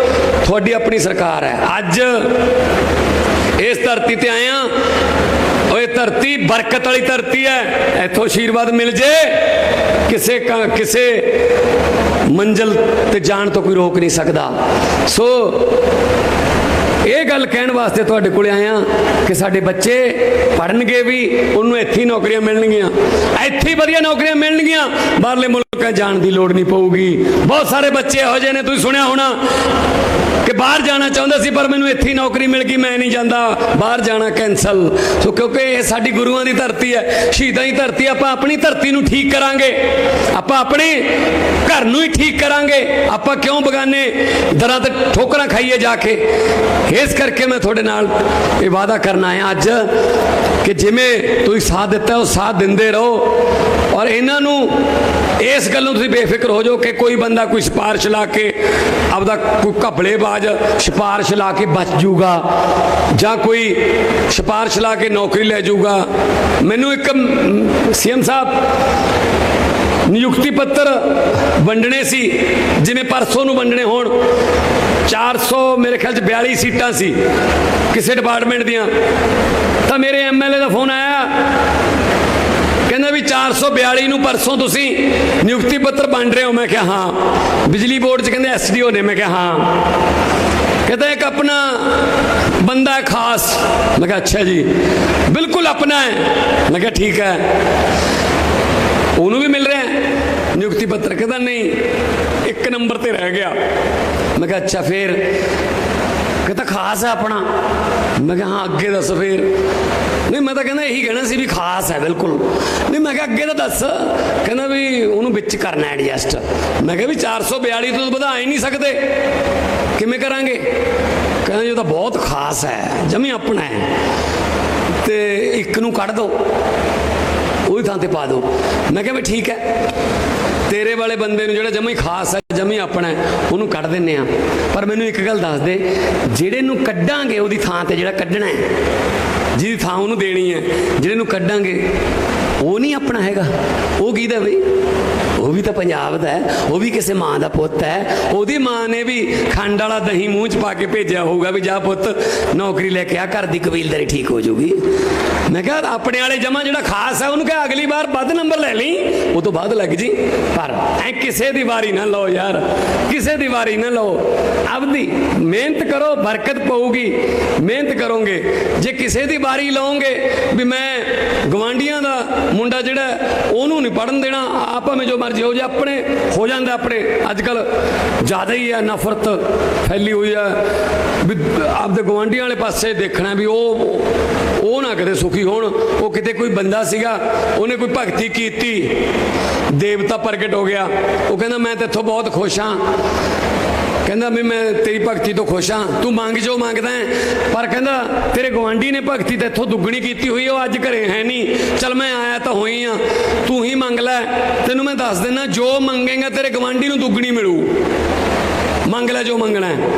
ਤੁਹਾਡੀ ਆਪਣੀ ਸਰਕਾਰ ਹੈ। ਅੱਜ ਇਸ ਧਰਤੀ ਤੇ ਆਏ ਆ, ਉਹ ਇਹ ਧਰਤੀ ਬਰਕਤ ਵਾਲੀ ਧਰਤੀ ਹੈ। ਇੱਥੋਂ ਆਸ਼ੀਰਵਾਦ ਮਿਲ ਜੇ, ਕਿਸੇ ਮੰਜ਼ਿਲ ਤੇ ਜਾਣ ਤੋਂ ਕੋਈ ਰੋਕ ਨਹੀਂ ਸਕਦਾ। ਸੋ ਇਹ ਗੱਲ ਕਹਿਣ ਵਾਸਤੇ ਤੁਹਾਡੇ ਕੋਲ ਆਇਆ ਕਿ ਸਾਡੇ ਬੱਚੇ ਪੜ੍ਹਨਗੇ ਵੀ, ਉਹਨੂੰ ਇੱਥੇ ਹੀ ਨੌਕਰੀਆਂ ਮਿਲਣਗੀਆਂ, ਇੱਥੇ ਹੀ ਵਧੀਆ ਨੌਕਰੀਆਂ ਮਿਲਣਗੀਆਂ, ਬਾਹਰਲੇ ਮੁਲਕਾਂ ਜਾਣ ਦੀ ਲੋੜ ਨਹੀਂ ਪਊਗੀ। ਬਹੁਤ ਸਾਰੇ ਬੱਚੇ ਇਹੋ ਜਿਹੇ ਨੇ, ਤੁਸੀਂ ਸੁਣਿਆ ਹੋਣਾ ਕਿ ਬਾਹਰ ਜਾਣਾ ਚਾਹੁੰਦਾ ਸੀ ਪਰ ਮੈਨੂੰ ਇੱਥੇ ਹੀ ਨੌਕਰੀ ਮਿਲ ਗਈ, ਮੈਂ ਨਹੀਂ ਜਾਂਦਾ, ਬਾਹਰ ਜਾਣਾ ਕੈਂਸਲ। ਸੋ ਕਿਉਂਕਿ ਇਹ ਸਾਡੀ ਗੁਰੂਆਂ ਦੀ ਧਰਤੀ ਹੈ, ਸ਼ਹੀਦਾਂ ਦੀ ਧਰਤੀ। ਆਪਾਂ ਆਪਣੀ ਧਰਤੀ ਨੂੰ ਠੀਕ ਕਰਾਂਗੇ, ਆਪਾਂ ਆਪਣੇ ਘਰ ਨੂੰ ਹੀ ਠੀਕ ਕਰਾਂਗੇ। ਆਪਾਂ ਕਿਉਂ ਬਗਾਨੇ ਦਰਾਂ ਤੇ ਠੋਕਰਾਂ ਖਾਈਏ ਜਾ ਕੇ? ਇਸ ਕਰਕੇ ਮੈਂ ਤੁਹਾਡੇ ਨਾਲ ਇਹ ਵਾਅਦਾ ਕਰਨ ਆਇਆ ਅੱਜ ਕਿ ਜਿਵੇਂ ਤੁਸੀਂ ਸਾਥ ਦਿੱਤਾ ਉਹ ਸਾਥ ਦਿੰਦੇ ਰਹੋ। ਔਰ ਇਹਨਾਂ ਨੂੰ ਇਸ ਗੱਲੋਂ ਤੁਸੀਂ ਬੇਫਿਕਰ ਹੋ ਜਾਓ ਕਿ ਕੋਈ ਬੰਦਾ ਕੋਈ ਸਿਫਾਰਿਸ਼ ਲਾ ਕੇ ਆਪਦਾ ਕੋਈ ਘਪਲੇਬਾਜ਼ ਸਿਫਾਰਿਸ਼ ਲਾ ਕੇ ਬਚ ਜੂਗਾ ਜਾਂ ਕੋਈ ਸਿਫਾਰਿਸ਼ ਲਾ ਕੇ ਨੌਕਰੀ ਲੈ ਜੂਗਾ। ਮੈਨੂੰ ਇੱਕ ਸੀਐਮ ਸਾਹਿਬ ਨਿਯੁਕਤੀ ਪੱਤਰ ਵੰਡਣੇ ਸੀ, ਜਿਵੇਂ ਪਰਸੋਂ ਨੂੰ ਵੰਡਣੇ ਹੋਣ। 400 ਮੇਰੇ ਖਿਆਲ 'ਚ 42 ਸੀਟਾਂ ਸੀ ਕਿਸੇ ਡਿਪਾਰਟਮੈਂਟ ਦੀਆਂ। ਤਾਂ ਮੇਰੇ ਐਮਐਲਏ ਦਾ ਫੋਨ ਆਇਆ, ਕਹਿੰਦਾ ਵੀ 442 ਨੂੰ ਪਰਸੋਂ ਤੁਸੀਂ ਨਿਯੁਕਤੀ ਪੱਤਰ ਵੰਡ ਰਹੇ ਹੋ? ਮੈਂ ਕਿਹਾ ਹਾਂ। ਬਿਜਲੀ ਬੋਰਡ 'ਚ ਕਹਿੰਦੇ ਐਸਡੀਓ ਨੇ? ਮੈਂ ਕਿਹਾ ਹਾਂ। कहता एक अपना बंदा है खास। मैं कहा अच्छा जी, बिल्कुल अपना है। मैं कहा ठीक है, उन्होंने भी मिल रहे हैं नियुक्ति पत्र? कहता नहीं, एक नंबर पे रह गया। मैं कहा अच्छा फिर? कहता खास है अपना। मैं कहा हाँ अगे दस फिर। नहीं मैं तो कहना यही कहना सी भी खास है बिल्कुल। नहीं मैं कहा अगे तो दस। कहना भी उन्होंने बिच करना एडजस्ट। मैं कहा भी 442 तो बढ़ा ही नहीं सकते, किमें करांगे? कहना जो तो बहुत खास है, जमी अपना है, तो एक नूं कढ़ दो, वही थां ते पा दो। मैं कहा भी ठीक है, तेरे वाले बंदे जो जमी खास है, जमी अपना है, उन्होंने कढ़ देने। पर मैनू एक गल दस दे, जिहड़े नूं कढ़ांगे उहदी थां ते जिहड़ा कढ़ना है, जिहदी थां उहनूं देनी है, जिहड़े नूं कढ़ांगे ਉਹ ਨਹੀਂ ਆਪਣਾ ਹੈਗਾ, ਉਹ ਕਿਹਦਾ ਬਈ? ਉਹ ਵੀ ਤਾਂ ਪੰਜਾਬ ਦਾ ਹੈ, ਉਹ ਵੀ ਕਿਸੇ ਮਾਂ ਦਾ ਪੁੱਤ ਹੈ। ਉਹਦੀ ਮਾਂ ਨੇ ਵੀ ਖੰਡ ਵਾਲਾ ਦਹੀਂ ਮੂੰਹ 'ਚ ਪਾ ਕੇ ਭੇਜਿਆ ਹੋਊਗਾ ਵੀ ਜਾ ਪੁੱਤ ਨੌਕਰੀ ਲੈ ਕੇ ਆ, ਘਰ ਦੀ ਕਬੀਲਦਾਰੀ ਠੀਕ ਹੋ ਜਾਊਗੀ। ਮੈਂ ਕਿਹਾ ਆਪਣੇ ਵਾਲੇ ਜਮਾ ਜਿਹੜਾ ਖਾਸ ਹੈ ਉਹਨੂੰ ਕਿਹਾ ਅਗਲੀ ਵਾਰ ਵੱਧ ਨੰਬਰ ਲੈ ਲਈ, ਉਹ ਤੋਂ ਬਾਅਦ ਲੱਗ ਜੀ। ਪਰ ਐ ਕਿਸੇ ਦੀ ਵਾਰੀ ਨਾ ਲਓ ਯਾਰ, ਕਿਸੇ ਦੀ ਵਾਰੀ ਨਾ ਲਓ। ਆਪਦੀ ਮਿਹਨਤ ਕਰੋ, ਬਰਕਤ ਪਊਗੀ। ਮਿਹਨਤ ਕਰੋਗੇ, ਜੇ ਕਿਸੇ ਦੀ ਵਾਰੀ ਲਓਗੇ ਵੀ ਮੈਂ ਗਵਾਂਢੀਆਂ ਦਾ ਮੁੰਡਾ ਜਿਹੜਾ ਉਹਨੂੰ ਨਹੀਂ ਪੜ੍ਹਨ ਦੇਣਾ, ਆਪ ਭਾਵੇਂ ਜੋ ਮਰਜ਼ੀ ਹੋ ਜਾ, ਆਪਣੇ ਹੋ ਜਾਂਦਾ। ਆਪਣੇ ਅੱਜ ਕੱਲ੍ਹ ਜ਼ਿਆਦਾ ਹੀ ਆ ਨਫ਼ਰਤ ਫੈਲੀ ਹੋਈ ਆ ਵੀ ਆਪਦੇ ਗਵਾਂਢੀਆਂ ਵਾਲੇ ਪਾਸੇ ਦੇਖਣਾ ਵੀ ਉਹ ਨਾ ਕਦੇ ਸੁਖੀ ਹੋਣ। ਉਹ ਕਿਤੇ ਕੋਈ ਬੰਦਾ ਸੀਗਾ, ਉਹਨੇ ਕੋਈ ਭਗਤੀ ਕੀਤੀ, ਦੇਵਤਾ ਪ੍ਰਗਟ ਹੋ ਗਿਆ, ਉਹ ਕਹਿੰਦਾ ਮੈਂ ਤੇਥੋਂ ਬਹੁਤ ਖੁਸ਼ ਹਾਂ। ਕਹਿੰਦਾ ਵੀ ਮੈਂ ਤੇਰੀ ਭਗਤੀ ਤੋਂ ਖੁਸ਼ ਹਾਂ, ਤੂੰ ਮੰਗ ਜੋ ਮੰਗਦਾ ਹੈ, ਪਰ ਕਹਿੰਦਾ ਤੇਰੇ ਗਵਾਂਢੀ ਨੇ ਭਗਤੀ ਤਾਂ ਇੱਥੋਂ ਦੁੱਗਣੀ ਕੀਤੀ ਹੋਈ, ਉਹ ਅੱਜ ਘਰੇ ਹੈ ਨਹੀਂ। ਚਲ ਮੈਂ ਆਇਆ ਤਾਂ ਹੋਈ ਹਾਂ, ਤੂੰ ਹੀ ਮੰਗ ਲੈ, ਤੈਨੂੰ ਮੈਂ ਦੱਸ ਦਿੰਦਾ ਜੋ ਮੰਗੇਗਾ ਤੇਰੇ ਗਵਾਂਢੀ ਨੂੰ ਦੁੱਗਣੀ ਮਿਲੂ। ਮੰਗ ਲੈ ਜੋ ਮੰਗਣਾ ਹੈ।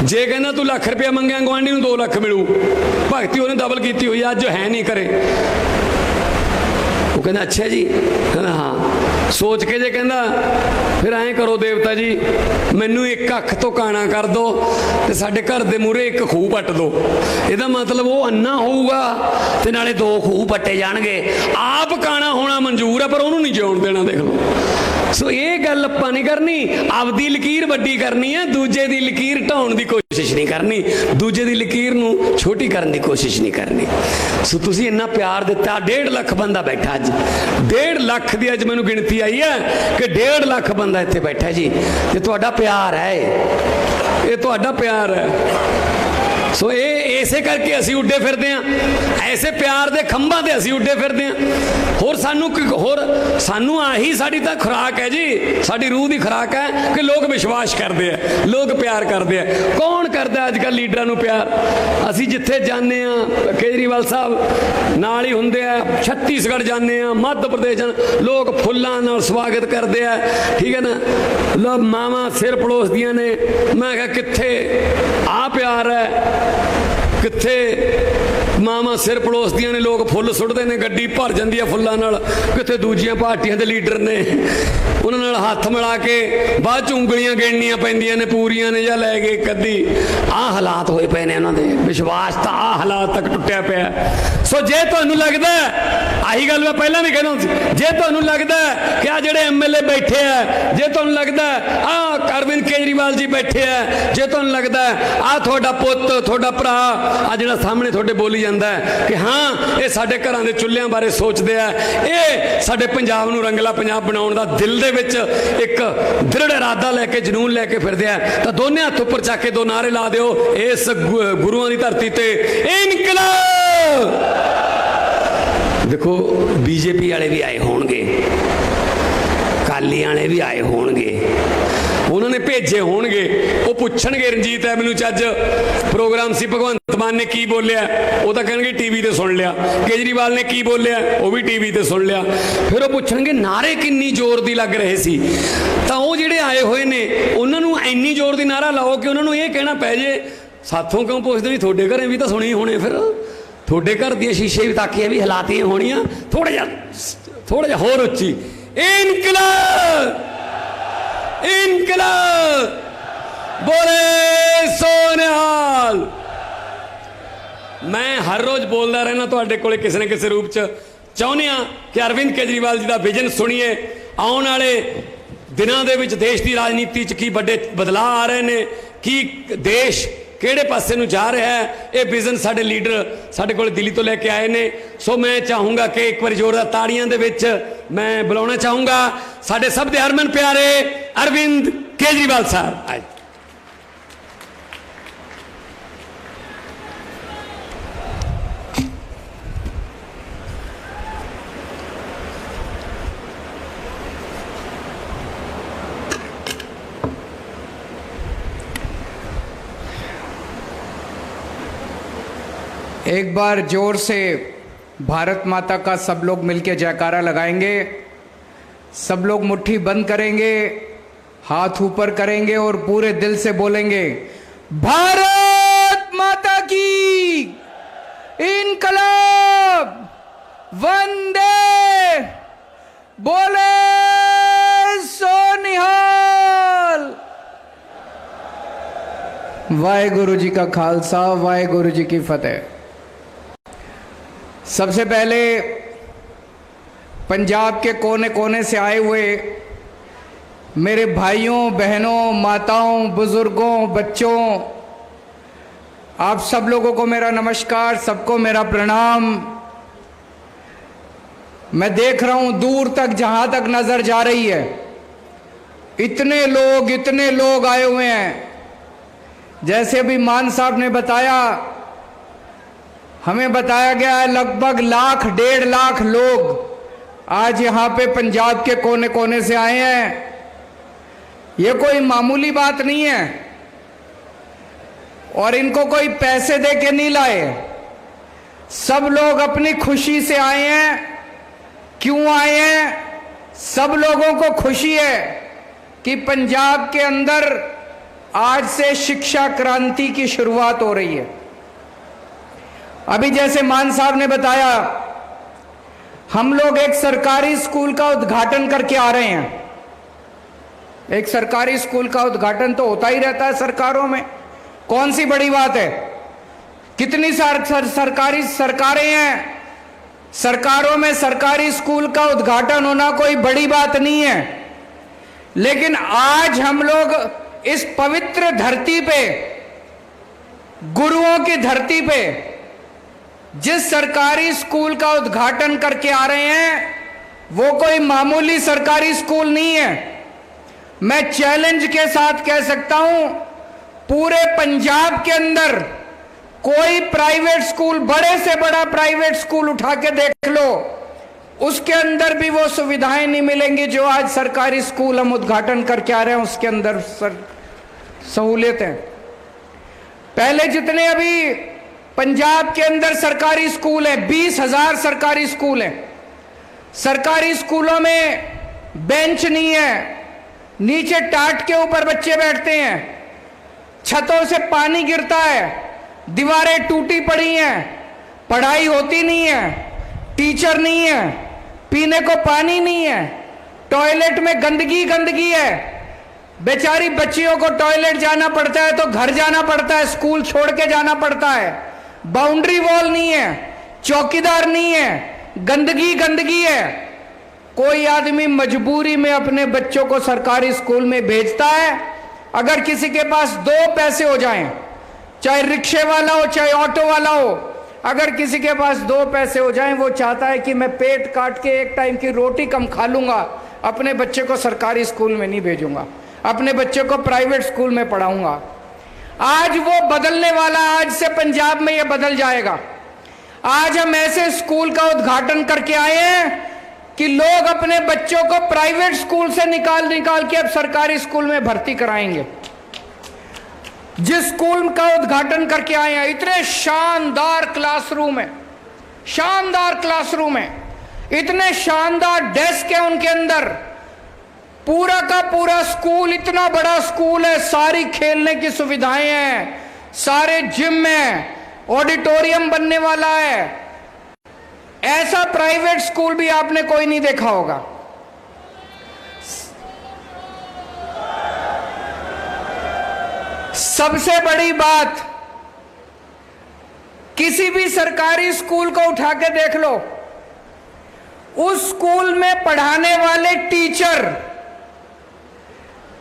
ਜੇ ਕਹਿੰਦਾ ਤੂੰ ਲੱਖ ਰੁਪਇਆ ਮੰਗਿਆ, ਗਵਾਂਢੀ ਨੂੰ 2 ਲੱਖ ਮਿਲੂ। ਭਗਤੀ ਉਹਨੇ ਡਬਲ ਕੀਤੀ ਹੋਈ, ਅੱਜ ਹੈ ਨਹੀਂ ਘਰੇ। ਉਹ ਕਹਿੰਦਾ ਅੱਛਾ ਜੀ, ਕਹਿੰਦਾ ਹਾਂ। ਸੋਚ ਕੇ ਜੇ ਕਹਿੰਦਾ ਫਿਰ ਐਂ ਕਰੋ ਦੇਵਤਾ ਜੀ, ਮੈਨੂੰ ਇੱਕ ਅੱਖ ਤੋਂ ਕਾਣਾ ਕਰ ਦੋ ਤੇ ਸਾਡੇ ਘਰ ਦੇ ਮੂਹਰੇ ਇੱਕ ਖੂਹ ਪੱਟ ਦੋ। ਇਹਦਾ ਮਤਲਬ ਉਹ ਅੰਨਾ ਹੋਊਗਾ ਤੇ ਨਾਲੇ 2 ਖੂਹ ਪੱਟੇ ਜਾਣਗੇ। ਆਪ ਕਾਣਾ ਹੋਣਾ ਮਨਜ਼ੂਰ ਹੈ ਪਰ ਉਹਨੂੰ ਨਹੀਂ ਜਿਉਣ ਦੇਣਾ। ਦੇਖ ਲਓ। ਸੋ ਇਹ ਗੱਲ ਆਪਾਂ ਨਹੀਂ ਕਰਨੀ, ਆਪਦੀ ਲਕੀਰ ਵੱਡੀ ਕਰਨੀ ਹੈ, ਦੂਜੇ ਦੀ ਲਕੀਰ ਢਾਉਣ ਦੀ ਕੋਸ਼ਿਸ਼ ਨਹੀਂ ਕਰਨੀ, ਦੂਜੇ ਦੀ ਲਕੀਰ ਨੂੰ ਛੋਟੀ ਕਰਨ ਦੀ ਕੋਸ਼ਿਸ਼ ਨਹੀਂ ਕਰਨੀ। ਸੋ ਤੁਸੀਂ ਇੰਨਾ ਪਿਆਰ ਦਿੱਤਾ। 1.5 ਲੱਖ ਬੰਦਾ ਬੈਠਾ ਅੱਜ, 1.5 ਲੱਖ ਦੀ ਅੱਜ ਮੈਨੂੰ ਗਿਣਤੀ ਆਈ ਹੈ ਕਿ 1.5 ਲੱਖ ਬੰਦਾ ਇੱਥੇ ਬੈਠਾ ਜੀ। ਤੇ ਤੁਹਾਡਾ ਪਿਆਰ ਹੈ, ਇਹ ਤੁਹਾਡਾ ਪਿਆਰ ਹੈ। ਸੋ ਇਹ ਇਸੇ ਕਰਕੇ ਅਸੀਂ ਉੱਡੇ ਫਿਰਦੇ ਹਾਂ, ਐਸੇ ਪਿਆਰ ਦੇ ਖੰਭਾਂ ਤੇ ਅਸੀਂ ਉੱਡੇ ਫਿਰਦੇ ਹਾਂ। ਹੋਰ ਸਾਨੂੰ ਆਹੀ ਸਾਡੀ ਤਾਂ ਖੁਰਾਕ ਹੈ ਜੀ, ਸਾਡੀ ਰੂਹ ਦੀ ਖੁਰਾਕ ਹੈ ਕਿ ਲੋਕ ਵਿਸ਼ਵਾਸ ਕਰਦੇ ਆ, ਲੋਕ ਪਿਆਰ ਕਰਦੇ ਆ। ਕੌਣ ਕਰਦਾ ਅੱਜ ਕੱਲ੍ਹ ਲੀਡਰਾਂ ਨੂੰ ਪਿਆਰ? ਅਸੀਂ ਜਿੱਥੇ ਜਾਂਦੇ ਹਾਂ, ਕੇਜਰੀਵਾਲ ਸਾਹਿਬ ਨਾਲ ਹੀ ਹੁੰਦੇ ਆ, ਛੱਤੀਸਗੜ੍ਹ ਜਾਂਦੇ ਆ, ਮੱਧ ਪ੍ਰਦੇਸ਼, ਲੋਕ ਫੁੱਲਾਂ ਨਾਲ ਸਵਾਗਤ ਕਰਦੇ ਆ, ਠੀਕ ਹੈ ਨਾ। ਲੋਕ ਮਾਵਾਂ ਸਿਰ ਪਲੋਸਦੀਆਂ ਨੇ। ਮੈਂ ਕਿਹਾ ਕਿੱਥੇ ਆ ਪਿਆਰ ਹੈ, ਕਿੱਥੇ ਮਾਵਾਂ ਸਿਰ ਪਲੋਸਦੀਆਂ ਨੇ, ਲੋਕ ਫੁੱਲ ਸੁੱਟਦੇ ਨੇ, ਗੱਡੀ ਭਰ ਜਾਂਦੀ ਹੈ ਫੁੱਲਾਂ ਨਾਲ। ਕਿੱਥੇ ਦੂਜੀਆਂ ਪਾਰਟੀਆਂ ਦੇ ਲੀਡਰ ਨੇ, ਉਹਨਾਂ ਨਾਲ ਹੱਥ ਮਿਲਾ ਕੇ ਬਾਅਦ ਚ ਉਂਗਲੀਆਂ ਗਿਣਨੀਆਂ ਪੈਂਦੀਆਂ ਨੇ, ਪੂਰੀਆਂ ਨੇ ਜਾਂ ਲੈ ਗਏ ਕਦੀ। ਆਹ ਹਾਲਾਤ ਹੋਏ ਪਏ ਨੇ ਉਹਨਾਂ ਦੇ, ਵਿਸ਼ਵਾਸ ਤਾਂ ਆਹ ਹਾਲਾਤ ਤੱਕ ਟੁੱਟਿਆ ਪਿਆ। ਸੋ ਜੇ ਤੁਹਾਨੂੰ ਲੱਗਦਾ, ਆਹੀ ਗੱਲ ਮੈਂ ਪਹਿਲਾਂ ਵੀ ਕਹਿੰਦਾ ਸੀ, ਜੇ ਤੁਹਾਨੂੰ ਲੱਗਦਾ ਕਿ ਆ ਜਿਹੜੇ MLA ਬੈਠੇ ਆ, ਜੇ ਤੁਹਾਨੂੰ ਲੱਗਦਾ ਆਹ ਅਰਵਿੰਦ ਕੇਜਰੀਵਾਲ ਜੀ ਬੈਠੇ ਆ, ਜੇ ਤੁਹਾਨੂੰ ਲੱਗਦਾ ਆਹ ਤੁਹਾਡਾ ਪੁੱਤ, ਤੁਹਾਡਾ ਭਰਾ ਆ ਜਿਹੜਾ ਸਾਹਮਣੇ ਤੁਹਾਡੇ ਬੋਲੀ ਜਾਂਦਾ ਕਿ ਹਾਂ ਇਹ ਸਾਡੇ ਘਰਾਂ ਦੇ ਚੁੱਲ੍ਹਿਆਂ ਬਾਰੇ ਸੋਚਦੇ ਆ, ਇਹ ਸਾਡੇ ਪੰਜਾਬ ਨੂੰ ਰੰਗਲਾ ਪੰਜਾਬ ਬਣਾਉਣ ਦਾ ਦਿਲ ਦੇ ਵਿੱਚ ਇੱਕ ਦ੍ਰਿੜ ਇਰਾਦਾ ਲੈ ਕੇ, ਜਨੂਨ ਲੈ ਕੇ ਫਿਰਦੇ ਆ, ਤਾਂ ਦੋਨੇ ਹੱਥ ਉੱਪਰ ਚੱਕ ਕੇ 2 ਨਾਅਰੇ ਲਾ ਦਿਓ ਇਸ ਗੁਰੂਆਂ ਦੀ ਧਰਤੀ ਤੇ, ਇਨਕਲਾਬ। ਦੇਖੋ BJP ਵਾਲੇ ਵੀ ਆਏ ਹੋਣਗੇ, ਅਕਾਲੀ ਵਾਲੇ ਵੀ ਆਏ ਹੋਣਗੇ, ਉਹਨਾਂ ਨੇ ਭੇਜੇ ਹੋਣਗੇ, ਉਹ ਪੁੱਛਣਗੇ ਰਣਜੀਤ ਐਵਨਿਊ ਚ ਅੱਜ ਪ੍ਰੋਗਰਾਮ ਸੀ, ਭਗਵੰਤ ਮਾਨ ਨੇ ਕੀ ਬੋਲਿਆ, ਉਹ ਤਾਂ ਕਹਿਣਗੇ ਟੀਵੀ ਤੇ ਸੁਣ ਲਿਆ। ਕੇਜਰੀਵਾਲ ਨੇ ਕੀ ਬੋਲਿਆ, ਉਹ ਵੀ ਟੀਵੀ ਤੇ ਸੁਣ ਲਿਆ। ਫਿਰ ਉਹ ਪੁੱਛਣਗੇ ਨਾਅਰੇ ਕਿੰਨੀ ਜ਼ੋਰ ਦੀ ਲੱਗ ਰਹੇ ਸੀ। ਤਾਂ ਉਹ ਜਿਹੜੇ ਆਏ ਹੋਏ ਨੇ ਉਹਨਾਂ ਨੂੰ ਇੰਨੀ ਜ਼ੋਰ ਦੀ ਨਾਅਰਾ ਲਾਓ ਕਿ ਉਹਨਾਂ ਨੂੰ ਇਹ ਕਹਿਣਾ ਪੈ ਜੇ, ਸਾਥੋਂ ਕਿਉਂ ਪੁੱਛਦੇ ਨਹੀਂ, ਤੁਹਾਡੇ ਘਰੇ ਵੀ ਤਾਂ ਸੁਣੀ ਹੋਣੇ, ਫਿਰ ਤੁਹਾਡੇ ਘਰ ਦੀਆਂ ਸ਼ੀਸ਼ੇ ਵੀ ਤਾਕੀਆਂ ਵੀ ਹਲਾਤੀਆਂ ਹੋਣੀਆਂ, ਥੋੜਾ ਜਿਹਾ ਹੋਰ ਉੱਚੀ, ਇਨਕਲਾਬ, ਇਨਕਲਾਬ, ਬੋਲੇ ਸੋਨਿਹਾਲ। ਮੈਂ ਹਰ ਰੋਜ਼ ਬੋਲਦਾ ਰਹਿਣਾ ਤੁਹਾਡੇ ਕੋਲੇ ਕਿਸੇ ਨਾ ਕਿਸੇ ਰੂਪ 'ਚ। ਚਾਹੁੰਦੇ ਹਾਂ ਕਿ ਅਰਵਿੰਦ ਕੇਜਰੀਵਾਲ ਜੀ ਦਾ ਵਿਜ਼ਨ ਸੁਣੀਏ। ਆਉਣ ਵਾਲੇ ਦਿਨਾਂ ਦੇ ਵਿੱਚ ਦੇਸ਼ ਦੀ ਰਾਜਨੀਤੀ 'ਚ ਕੀ ਵੱਡੇ ਬਦਲਾਅ ਆ ਰਹੇ ਨੇ, ਕੀ ਦੇਸ਼ ਕਿਹੜੇ ਪਾਸੇ ਨੂੰ ਜਾ ਰਿਹਾ ਹੈ, ਇਹ ਵਿਜ਼ਨ ਸਾਡੇ ਲੀਡਰ ਸਾਡੇ ਕੋਲ ਦਿੱਲੀ ਤੋਂ ਲੈ ਕੇ ਆਏ ਨੇ। ਸੋ ਮੈਂ ਚਾਹੂੰਗਾ ਕਿ ਇੱਕ ਵਾਰੀ ਜ਼ੋਰਦਾਰ ਤਾੜੀਆਂ ਦੇ ਵਿੱਚ ਮੈਂ ਬੁਲਾਉਣਾ ਚਾਹੂੰਗਾ ਸਾਡੇ ਸਭ ਦੇ ਹਰਮਨ ਪਿਆਰੇ अरविंद केजरीवाल साहब। आज एक बार जोर से भारत माता का सब लोग मिलकर जयकारा लगाएंगे। सब लोग मुट्ठी बंद करेंगे, हाथ ऊपर करेंगे और पूरे दिल से बोलेंगे भारत माता की इनकलाब, वंदे बोले सोनिहाल। वाहेगुरु जी का खालसा, वाहेगुरु जी की फतेह। सबसे पहले पंजाब के कोने कोने से आए हुए मेरे भाइयों, बहनों, माताओं, बुजुर्गों, बच्चों, आप सब लोगों को मेरा नमस्कार, सबको मेरा प्रणाम। मैं देख रहा हूं दूर तक, जहां तक नजर जा रही है, इतने लोग आए हुए हैं। जैसे अभी मान साहब ने बताया, हमें बताया गया है लगभग 1.5 लाख लोग आज यहां पे पंजाब के कोने कोने से आए हैं। ये कोई मामूली बात नहीं है और इनको कोई पैसे दे के नहीं लाए, सब लोग अपनी खुशी से आए हैं। क्यों आए हैं? सब लोगों को खुशी है कि पंजाब के अंदर आज से शिक्षा क्रांति की शुरुआत हो रही है। अभी जैसे मान साहब ने बताया, हम लोग एक सरकारी स्कूल का उद्घाटन करके आ रहे हैं। एक सरकारी स्कूल का उद्घाटन तो होता ही रहता है सरकारों में, कौन सी बड़ी बात है। कितनी सरकारी सरकारें हैं, सरकारों में सरकारी स्कूल का उद्घाटन होना कोई बड़ी बात नहीं है। लेकिन आज हम लोग इस पवित्र धरती पे, गुरुओं की धरती पे, जिस सरकारी स्कूल का उद्घाटन करके आ रहे हैं, वो कोई मामूली सरकारी स्कूल नहीं है। मैं चैलेंज के साथ कह सकता हूं, पूरे पंजाब के अंदर कोई प्राइवेट स्कूल, बड़े से बड़ा प्राइवेट स्कूल उठा के देख लो, उसके अंदर भी वो सुविधाएं नहीं मिलेंगी जो आज सरकारी स्कूल हम उद्घाटन करके आ रहे हैं उसके अंदर सहूलियतें। पहले जितने अभी पंजाब के अंदर सरकारी स्कूल है, 20,000 सरकारी स्कूल हैं। सरकारी स्कूलों में बेंच नहीं है, नीचे टाट के ऊपर बच्चे बैठते हैं, छतों से पानी गिरता है, दीवारें टूटी पड़ी हैं, पढ़ाई होती नहीं है, टीचर नहीं है, पीने को पानी नहीं है, टॉयलेट में गंदगी है। बेचारी बच्चियों को टॉयलेट जाना पड़ता है तो घर जाना पड़ता है, स्कूल छोड़ के जाना पड़ता है। बाउंड्री वॉल नहीं है, चौकीदार नहीं है, गंदगी है। कोई आदमी मजबूरी में अपने बच्चों को सरकारी स्कूल में भेजता है। अगर किसी के पास 2 पैसे हो जाएं, चाहे रिक्शे वाला हो चाहे ऑटो वाला हो, अगर किसी के पास 2 पैसे हो जाएं, वो चाहता है कि मैं पेट काट के एक टाइम की रोटी कम खा लूंगा, अपने बच्चे को सरकारी स्कूल में नहीं भेजूंगा, अपने बच्चे को प्राइवेट स्कूल में पढ़ाऊंगा। आज वो बदलने वाला, आज से पंजाब में ये बदल जाएगा। आज हम ऐसे स्कूल का उद्घाटन करके आए हैं कि लोग अपने बच्चों को प्राइवेट स्कूल से निकाल के अब सरकारी स्कूल में भर्ती कराएंगे। जिस स्कूल का उद्घाटन करके आए हैं, इतने शानदार क्लासरूम है, इतने शानदार डेस्क है उनके अंदर। पूरा का पूरा स्कूल, इतना बड़ा स्कूल है, सारी खेलने की सुविधाएं हैं, सारे जिम हैं, ऑडिटोरियम बनने वाला है। ऐसा प्राइवेट स्कूल भी आपने कोई नहीं देखा होगा। सबसे बड़ी बात, किसी भी सरकारी स्कूल को उठा के देख लो, उस स्कूल में पढ़ाने वाले टीचर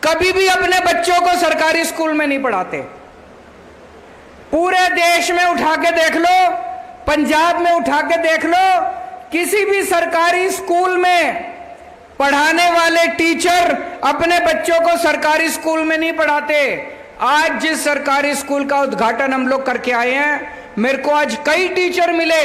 कभी भी अपने बच्चों को सरकारी स्कूल में नहीं पढ़ाते। पूरे देश में उठा के देख लो, पंजाब में उठा के देख लो, किसी भी सरकारी स्कूल में पढ़ाने वाले टीचर अपने बच्चों को सरकारी स्कूल में नहीं पढ़ाते। आज जिस सरकारी स्कूल का उद्घाटन हम लोग करके आए हैं, मेरे को आज कई टीचर मिले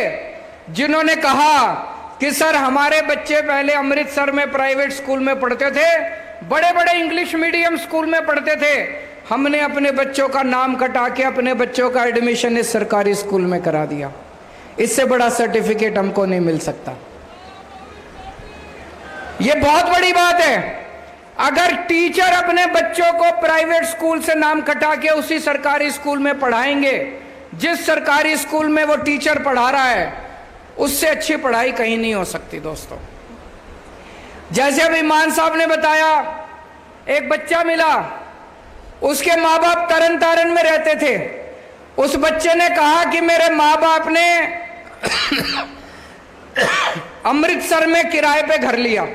जिन्होंने कहा कि सर, हमारे बच्चे पहले अमृतसर में प्राइवेट स्कूल में पढ़ते थे, बड़े बड़े इंग्लिश मीडियम स्कूल में पढ़ते थे, हमने अपने बच्चों का नाम कटा के अपने बच्चों का एडमिशन इस सरकारी स्कूल में करा दिया। इससे बड़ा सर्टिफिकेट हमको नहीं मिल सकता। यह बहुत बड़ी बात है। अगर टीचर अपने बच्चों को प्राइवेट स्कूल से नाम कटा के उसी सरकारी स्कूल में पढ़ाएंगे, जिस सरकारी स्कूल में वो टीचर पढ़ा रहा है, उससे अच्छी पढ़ाई कहीं नहीं हो सकती दोस्तों। जैसे अभी मान साहब ने बताया, एक बच्चा मिला, उसके माँ बाप तरन तारण में रहते थे। उस बच्चे ने कहा कि मेरे माँ बाप ने अमृतसर में किराए पे घर लिया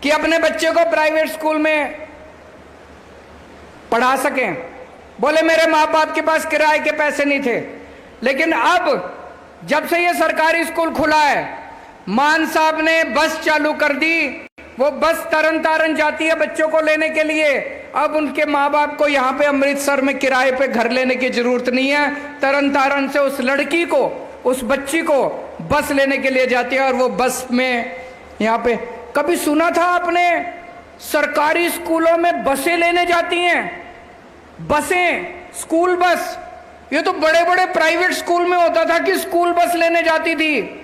कि अपने बच्चे को प्राइवेट स्कूल में पढ़ा सकें। बोले मेरे माँ बाप के पास किराए के पैसे नहीं थे। लेकिन अब जब से ये सरकारी स्कूल खुला है, मान साहब ने बस चालू कर दी। वो बस तरन तारण जाती है बच्चों को लेने के लिए। अब उनके माँ बाप को यहाँ पे अमृतसर में किराए पे घर लेने की जरूरत नहीं है। तरन तारण से उस लड़की को, उस बच्ची को बस लेने के लिए जाती है और वो बस में यहाँ पे। कभी सुना था आपने सरकारी स्कूलों में बसें लेने जाती हैं? बसें, स्कूल बस। ये तो बड़े बड़े प्राइवेट स्कूल में होता था कि स्कूल बस लेने जाती थी।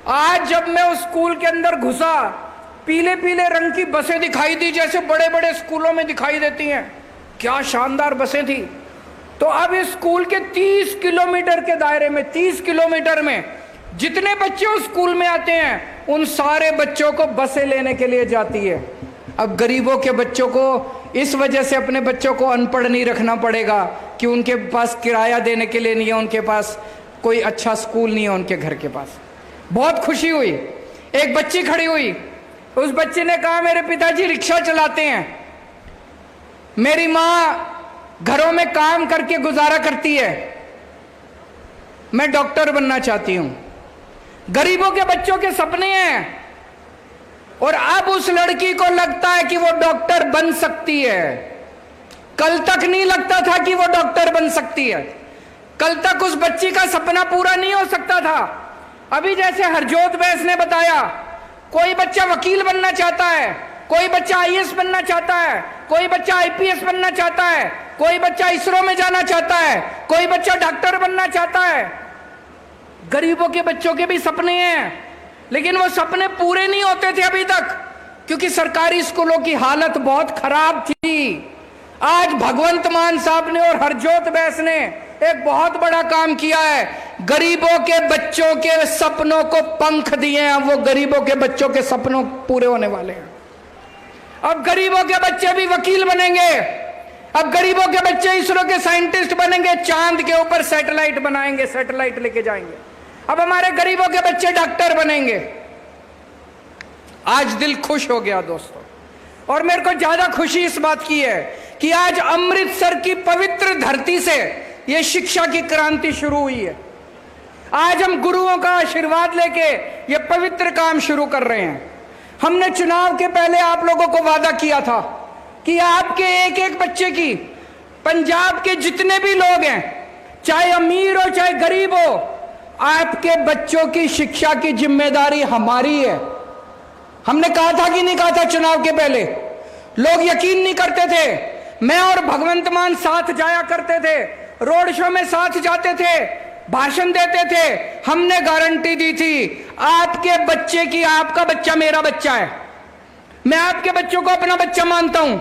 आज जब मैं उस स्कूल के अंदर घुसा, पीले पीले रंग की बसें दिखाई दी, जैसे बड़े बड़े स्कूलों में दिखाई देती हैं। क्या शानदार बसें थी। तो अब इस स्कूल के 30 किलोमीटर के दायरे में, 30 किलोमीटर में जितने बच्चे उस स्कूल में आते हैं, उन सारे बच्चों को बसें लेने के लिए जाती है। अब गरीबों के बच्चों को इस वजह से अपने बच्चों को अनपढ़ नहीं रखना पड़ेगा कि उनके पास किराया देने के लिए नहीं है, उनके पास कोई अच्छा स्कूल नहीं है उनके घर के पास। बहुत खुशी हुई। एक बच्ची खड़ी हुई, उस बच्चे ने कहा मेरे पिताजी रिक्शा चलाते हैं, मेरी माँ घरों में काम करके गुजारा करती है, मैं डॉक्टर बनना चाहती हूं। गरीबों के बच्चों के सपने हैं और अब उस लड़की को लगता है कि वो डॉक्टर बन सकती है। कल तक नहीं लगता था कि वो डॉक्टर बन सकती है। कल तक उस बच्ची का सपना पूरा नहीं हो सकता था। अभी जैसे हरजोत बैस ने बताया, कोई बच्चा वकील बनना चाहता है, कोई बच्चा आईएएस बनना चाहता है, कोई बच्चा आईपीएस बनना चाहता है, कोई बच्चा इसरो में जाना चाहता है, कोई बच्चा डॉक्टर बनना चाहता है। गरीबों के बच्चों के भी सपने हैं, लेकिन वो सपने पूरे नहीं होते थे अभी तक, क्योंकि सरकारी स्कूलों की हालत बहुत खराब थी। आज भगवंत मान साहब ने और हरजोत बैस ने एक बहुत बड़ा काम किया है। गरीबों के बच्चों के सपनों को पंख दिए हैं। वो गरीबों के बच्चों के सपनों पूरे होने वाले हैं। अब गरीबों के बच्चे भी वकील बनेंगे। अब गरीबों के बच्चे इसरो के साइंटिस्ट बनेंगे, चांद के ऊपर सैटेलाइट बनाएंगे, सैटेलाइट लेके जाएंगे। अब हमारे गरीबों के बच्चे डॉक्टर बनेंगे। आज दिल खुश हो गया दोस्तों। और मेरे को ज्यादा खुशी इस बात की है कि आज अमृतसर की पवित्र धरती से यह शिक्षा की क्रांति शुरू हुई है। आज हम गुरुओं का आशीर्वाद लेके ये पवित्र काम शुरू कर रहे हैं। हमने चुनाव के पहले आप लोगों को वादा किया था कि आपके एक एक बच्चे की, पंजाब के जितने भी लोग हैं, चाहे अमीर हो चाहे गरीब हो, आपके बच्चों की शिक्षा की जिम्मेदारी हमारी है। हमने कहा था कि नहीं कहा था चुनाव के पहले? लोग यकीन नहीं करते थे। मैं और भगवंत मान साथ जाया करते थे, रोड शो में साथ जाते थे, भाषण देते थे। हमने गारंटी दी थी आपके बच्चे की, आपका बच्चा मेरा बच्चा है। मैं आपके बच्चों को अपना बच्चा मानता हूं,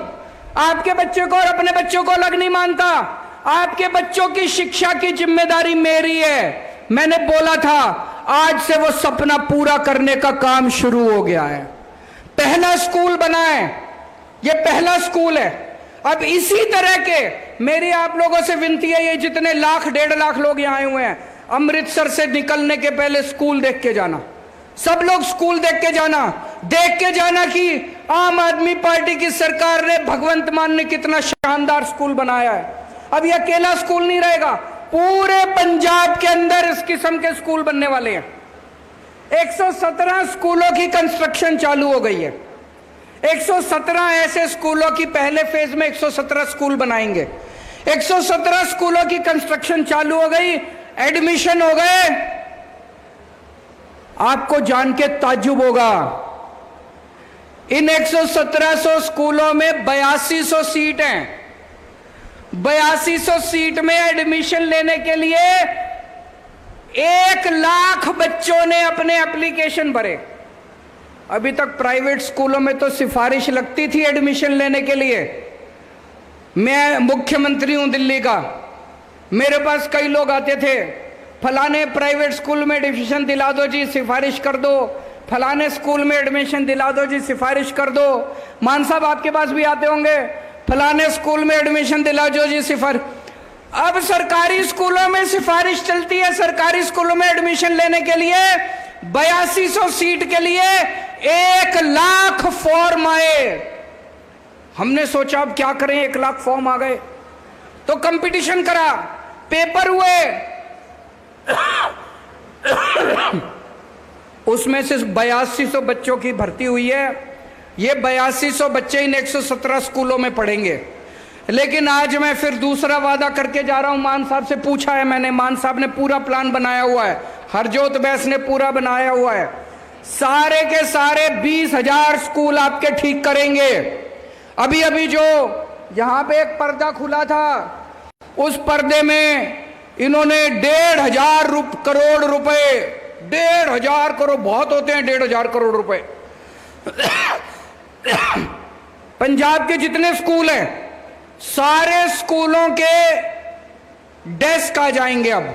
आपके बच्चे को और अपने बच्चों को अलग नहीं मानता। आपके बच्चों की शिक्षा की जिम्मेदारी मेरी है। मैंने बोला था, आज से वो सपना पूरा करने का काम शुरू हो गया है। पहला स्कूल बना है, ये पहला स्कूल है। अब इसी तरह के मेरी आप लोगों से विनती है, ये जितने लाख 1.5 लाख लोग यहाँ आए हुए हैं, अमृतसर से निकलने के पहले स्कूल देख के जाना। सब लोग स्कूल देख के जाना कि आम आदमी पार्टी की सरकार ने, भगवंत मान ने कितना शानदार स्कूल बनाया है। अब ये अकेला स्कूल नहीं रहेगा, पूरे पंजाब के अंदर इस किस्म के स्कूल बनने वाले हैं। 117 स्कूलों की कंस्ट्रक्शन चालू हो गई है। 117 ऐसे स्कूलों की, पहले फेज में 117 स्कूल बनाएंगे। 117 स्कूलों की कंस्ट्रक्शन चालू हो गई, एडमिशन हो गए। आपको जान के ताज्जुब होगा, इन 117 स्कूलों में 8200 सीट हैं। 8200 सीट में एडमिशन लेने के लिए 1 लाख बच्चों ने अपने एप्लीकेशन भरे। अभी तक प्राइवेट स्कूलों में तो सिफारिश लगती थी एडमिशन लेने के लिए। मैं मुख्यमंत्री हूं दिल्ली का, मेरे पास कई लोग आते थे, फलाने प्राइवेट स्कूल में एडमिशन दिला दो जी, सिफारिश कर दो, फलाने स्कूल में एडमिशन दिला दो जी, सिफारिश कर दो। मान साहब आपके पास भी आते होंगे, फलाने स्कूल में एडमिशन दिला दो जी, सिफारिश। अब सरकारी स्कूलों में सिफारिश चलती है, सरकारी स्कूलों में एडमिशन लेने के लिए 8200 सीट के लिए 1 लाख फॉर्म आए। हमने सोचा अब क्या करें, 1 लाख फॉर्म आ गए, तो कंपटीशन करा, पेपर हुए, उसमें से 8200 बच्चों की भर्ती हुई है। ये 8200 बच्चे इन 117 स्कूलों में पढ़ेंगे। लेकिन आज मैं फिर दूसरा वादा करके जा रहा हूं। मान साहब से पूछा है मैंने, मान साहब ने पूरा प्लान बनाया हुआ है, हरजोत बैस ने पूरा बनाया हुआ है। सारे के सारे 20,000 स्कूल आपके ठीक करेंगे। अभी अभी जो यहां पे एक पर्दा खुला था, उस पर्दे में इन्होंने 1,500 करोड़ रुपए, 1,500 करोड़ बहुत होते हैं, 1,500 करोड़ रुपए पंजाब के जितने स्कूल हैं सारे स्कूलों के डेस्क आ जाएंगे, अब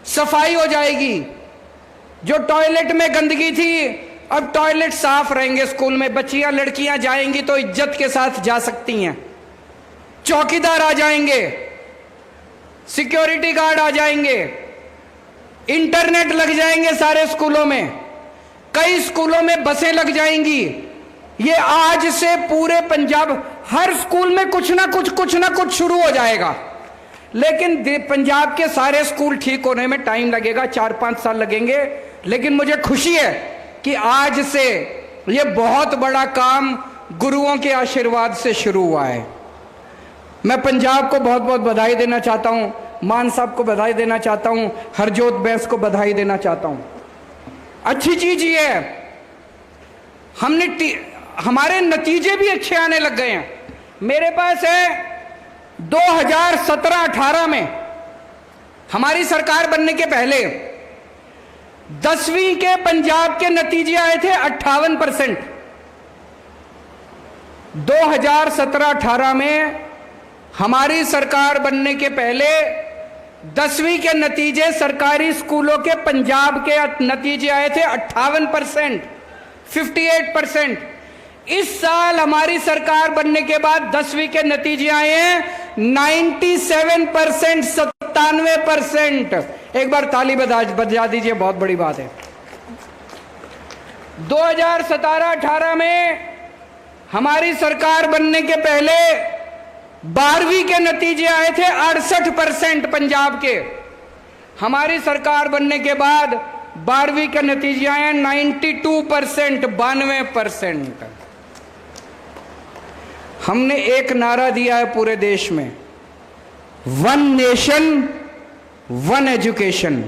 सफाई हो जाएगी। जो टॉयलेट में गंदगी थी अब टॉयलेट साफ रहेंगे स्कूल में। बच्चियां लड़कियां जाएंगी तो इज्जत के साथ जा सकती हैं। चौकीदार आ जाएंगे, सिक्योरिटी गार्ड आ जाएंगे, इंटरनेट लग जाएंगे सारे स्कूलों में, कई स्कूलों में बसें लग जाएंगी। ये आज से पूरे पंजाब हर स्कूल में कुछ ना कुछ शुरू हो जाएगा। लेकिन पंजाब के सारे स्कूल ठीक होने में टाइम लगेगा, 4-5 साल लगेंगे। लेकिन मुझे खुशी है कि आज से ये बहुत बड़ा काम गुरुओं के आशीर्वाद से शुरू हुआ है। मैं पंजाब को बहुत बहुत बधाई देना चाहता हूं, मान साहब को बधाई देना चाहता हूं, हरजोत बैस को बधाई देना चाहता हूं। अच्छी चीज ये है, हमारे नतीजे भी अच्छे आने लग गए हैं। मेरे पास है 2017-18 में हमारी सरकार बनने के पहले 10वीं के पंजाब के नतीजे आए थे 58%। 2017-18 में हमारी सरकार बनने के पहले 10वीं के नतीजे सरकारी स्कूलों के पंजाब के नतीजे आए थे 58%, 58%। इस साल हमारी सरकार बनने के बाद 10वीं के नतीजे आए हैं 97%, 97%। एक बार ताली बजा दीजिए, बहुत बड़ी बात है। 2017-18 में हमारी सरकार बनने के पहले 12वीं के नतीजे आए थे 68% पंजाब के। हमारी सरकार बनने के बाद 12वीं के नतीजे आए हैं 92%, 92%। हमने एक नारा दिया है पूरे देश में, 1 नेशन 1 एजुकेशन।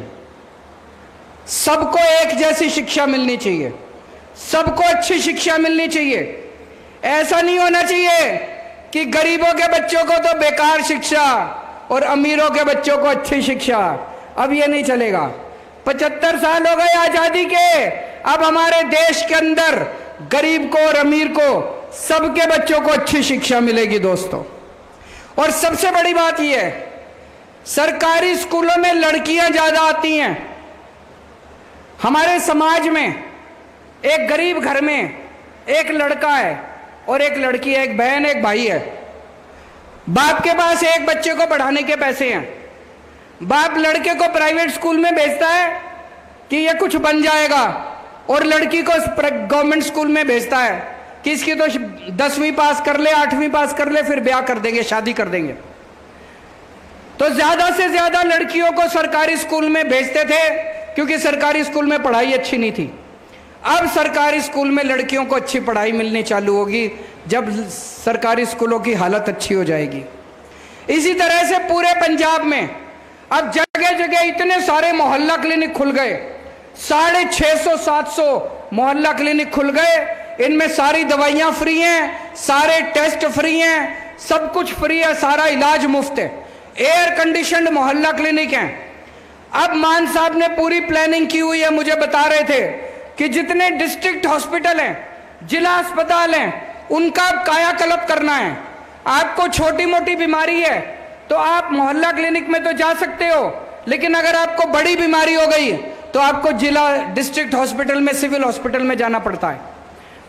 सबको एक जैसी शिक्षा मिलनी चाहिए, सबको अच्छी शिक्षा मिलनी चाहिए। ऐसा नहीं होना चाहिए कि गरीबों के बच्चों को तो बेकार शिक्षा और अमीरों के बच्चों को अच्छी शिक्षा। अब ये नहीं चलेगा। 75 साल हो गए आजादी के, अब हमारे देश के अंदर गरीब को और अमीर को सबके बच्चों को अच्छी शिक्षा मिलेगी दोस्तों। और सबसे बड़ी बात यह है, सरकारी स्कूलों में लड़कियां ज्यादा आती हैं। हमारे समाज में एक गरीब घर में एक लड़का है और एक लड़की है, एक बहन एक भाई है। बाप के पास एक बच्चे को पढ़ाने के पैसे हैं। बाप लड़के को प्राइवेट स्कूल में भेजता है कि ये कुछ बन जाएगा, और लड़की को गवर्नमेंट स्कूल में भेजता है कि इसकी तो 10वीं पास कर ले, 8वीं पास कर ले, फिर ब्याह कर देंगे, शादी कर देंगे। तो ज्यादा से ज्यादा लड़कियों को सरकारी स्कूल में भेजते थे क्योंकि सरकारी स्कूल में पढ़ाई अच्छी नहीं थी। अब सरकारी स्कूल में लड़कियों को अच्छी पढ़ाई मिलनी चालू होगी जब सरकारी स्कूलों की हालत अच्छी हो जाएगी। इसी तरह से पूरे पंजाब में अब जगह जगह इतने सारे मोहल्ला क्लिनिक खुल गए, 650-700 मोहल्ला क्लिनिक खुल गए। इनमें सारी दवाइयां फ्री हैं, सारे टेस्ट फ्री हैं, सब कुछ फ्री है, सारा इलाज मुफ्त है। एयर कंडीशनड मोहल्ला क्लिनिक हैं। अब मान साहब ने पूरी प्लानिंग की हुई है, मुझे बता रहे थे कि जितने डिस्ट्रिक्ट हॉस्पिटल हैं, जिला अस्पताल हैं, उनका कायाकल्प करना है। आपको छोटी मोटी बीमारी है तो आप मोहल्ला क्लिनिक में तो जा सकते हो, लेकिन अगर आपको बड़ी बीमारी हो गई तो आपको जिला डिस्ट्रिक्ट हॉस्पिटल में, सिविल हॉस्पिटल में जाना पड़ता है।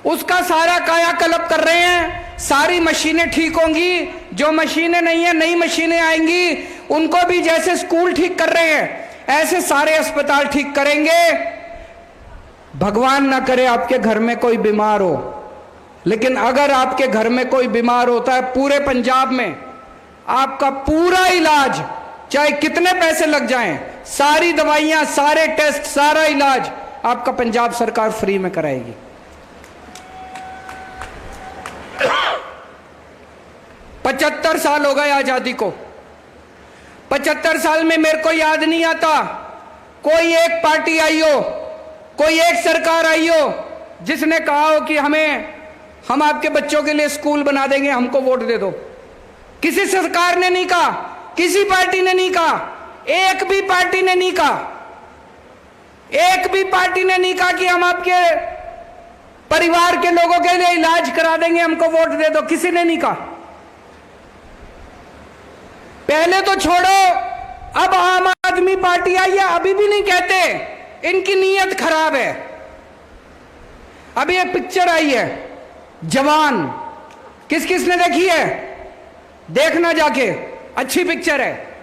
उसका सारा कायाकल्प कर रहे हैं। सारी मशीनें ठीक होंगी, जो मशीनें नहीं है नई मशीनें आएंगी, उनको भी जैसे स्कूल ठीक कर रहे हैं ऐसे सारे अस्पताल ठीक करेंगे। भगवान ना करे आपके घर में कोई बीमार हो, लेकिन अगर आपके घर में कोई बीमार होता है, पूरे पंजाब में आपका पूरा इलाज, चाहे कितने पैसे लग जाएं, सारी दवाइयां, सारे टेस्ट, सारा इलाज आपका पंजाब सरकार फ्री में कराएगी। पचहत्तर साल हो गए आजादी को। 75 साल में मेरे को याद नहीं आता कोई एक पार्टी आई हो, कोई एक सरकार आई हो जिसने कहा हो कि हम आपके बच्चों के लिए स्कूल बना देंगे, हमको वोट दे दो। किसी सरकार ने नहीं कहा, किसी पार्टी ने नहीं कहा, एक भी पार्टी ने नहीं कहा, एक भी पार्टी ने नहीं कहा कि हम आपके परिवार के लोगों के लिए इलाज करा देंगे, हमको वोट दे दो। किसी ने नहीं कहा। पहले तो छोड़ो, अब आम आदमी पार्टी आई है, अभी भी नहीं कहते, इनकी नीयत खराब है। अभी एक पिक्चर आई है जवान, किस किस ने देखी है? देखना जाके, अच्छी पिक्चर है।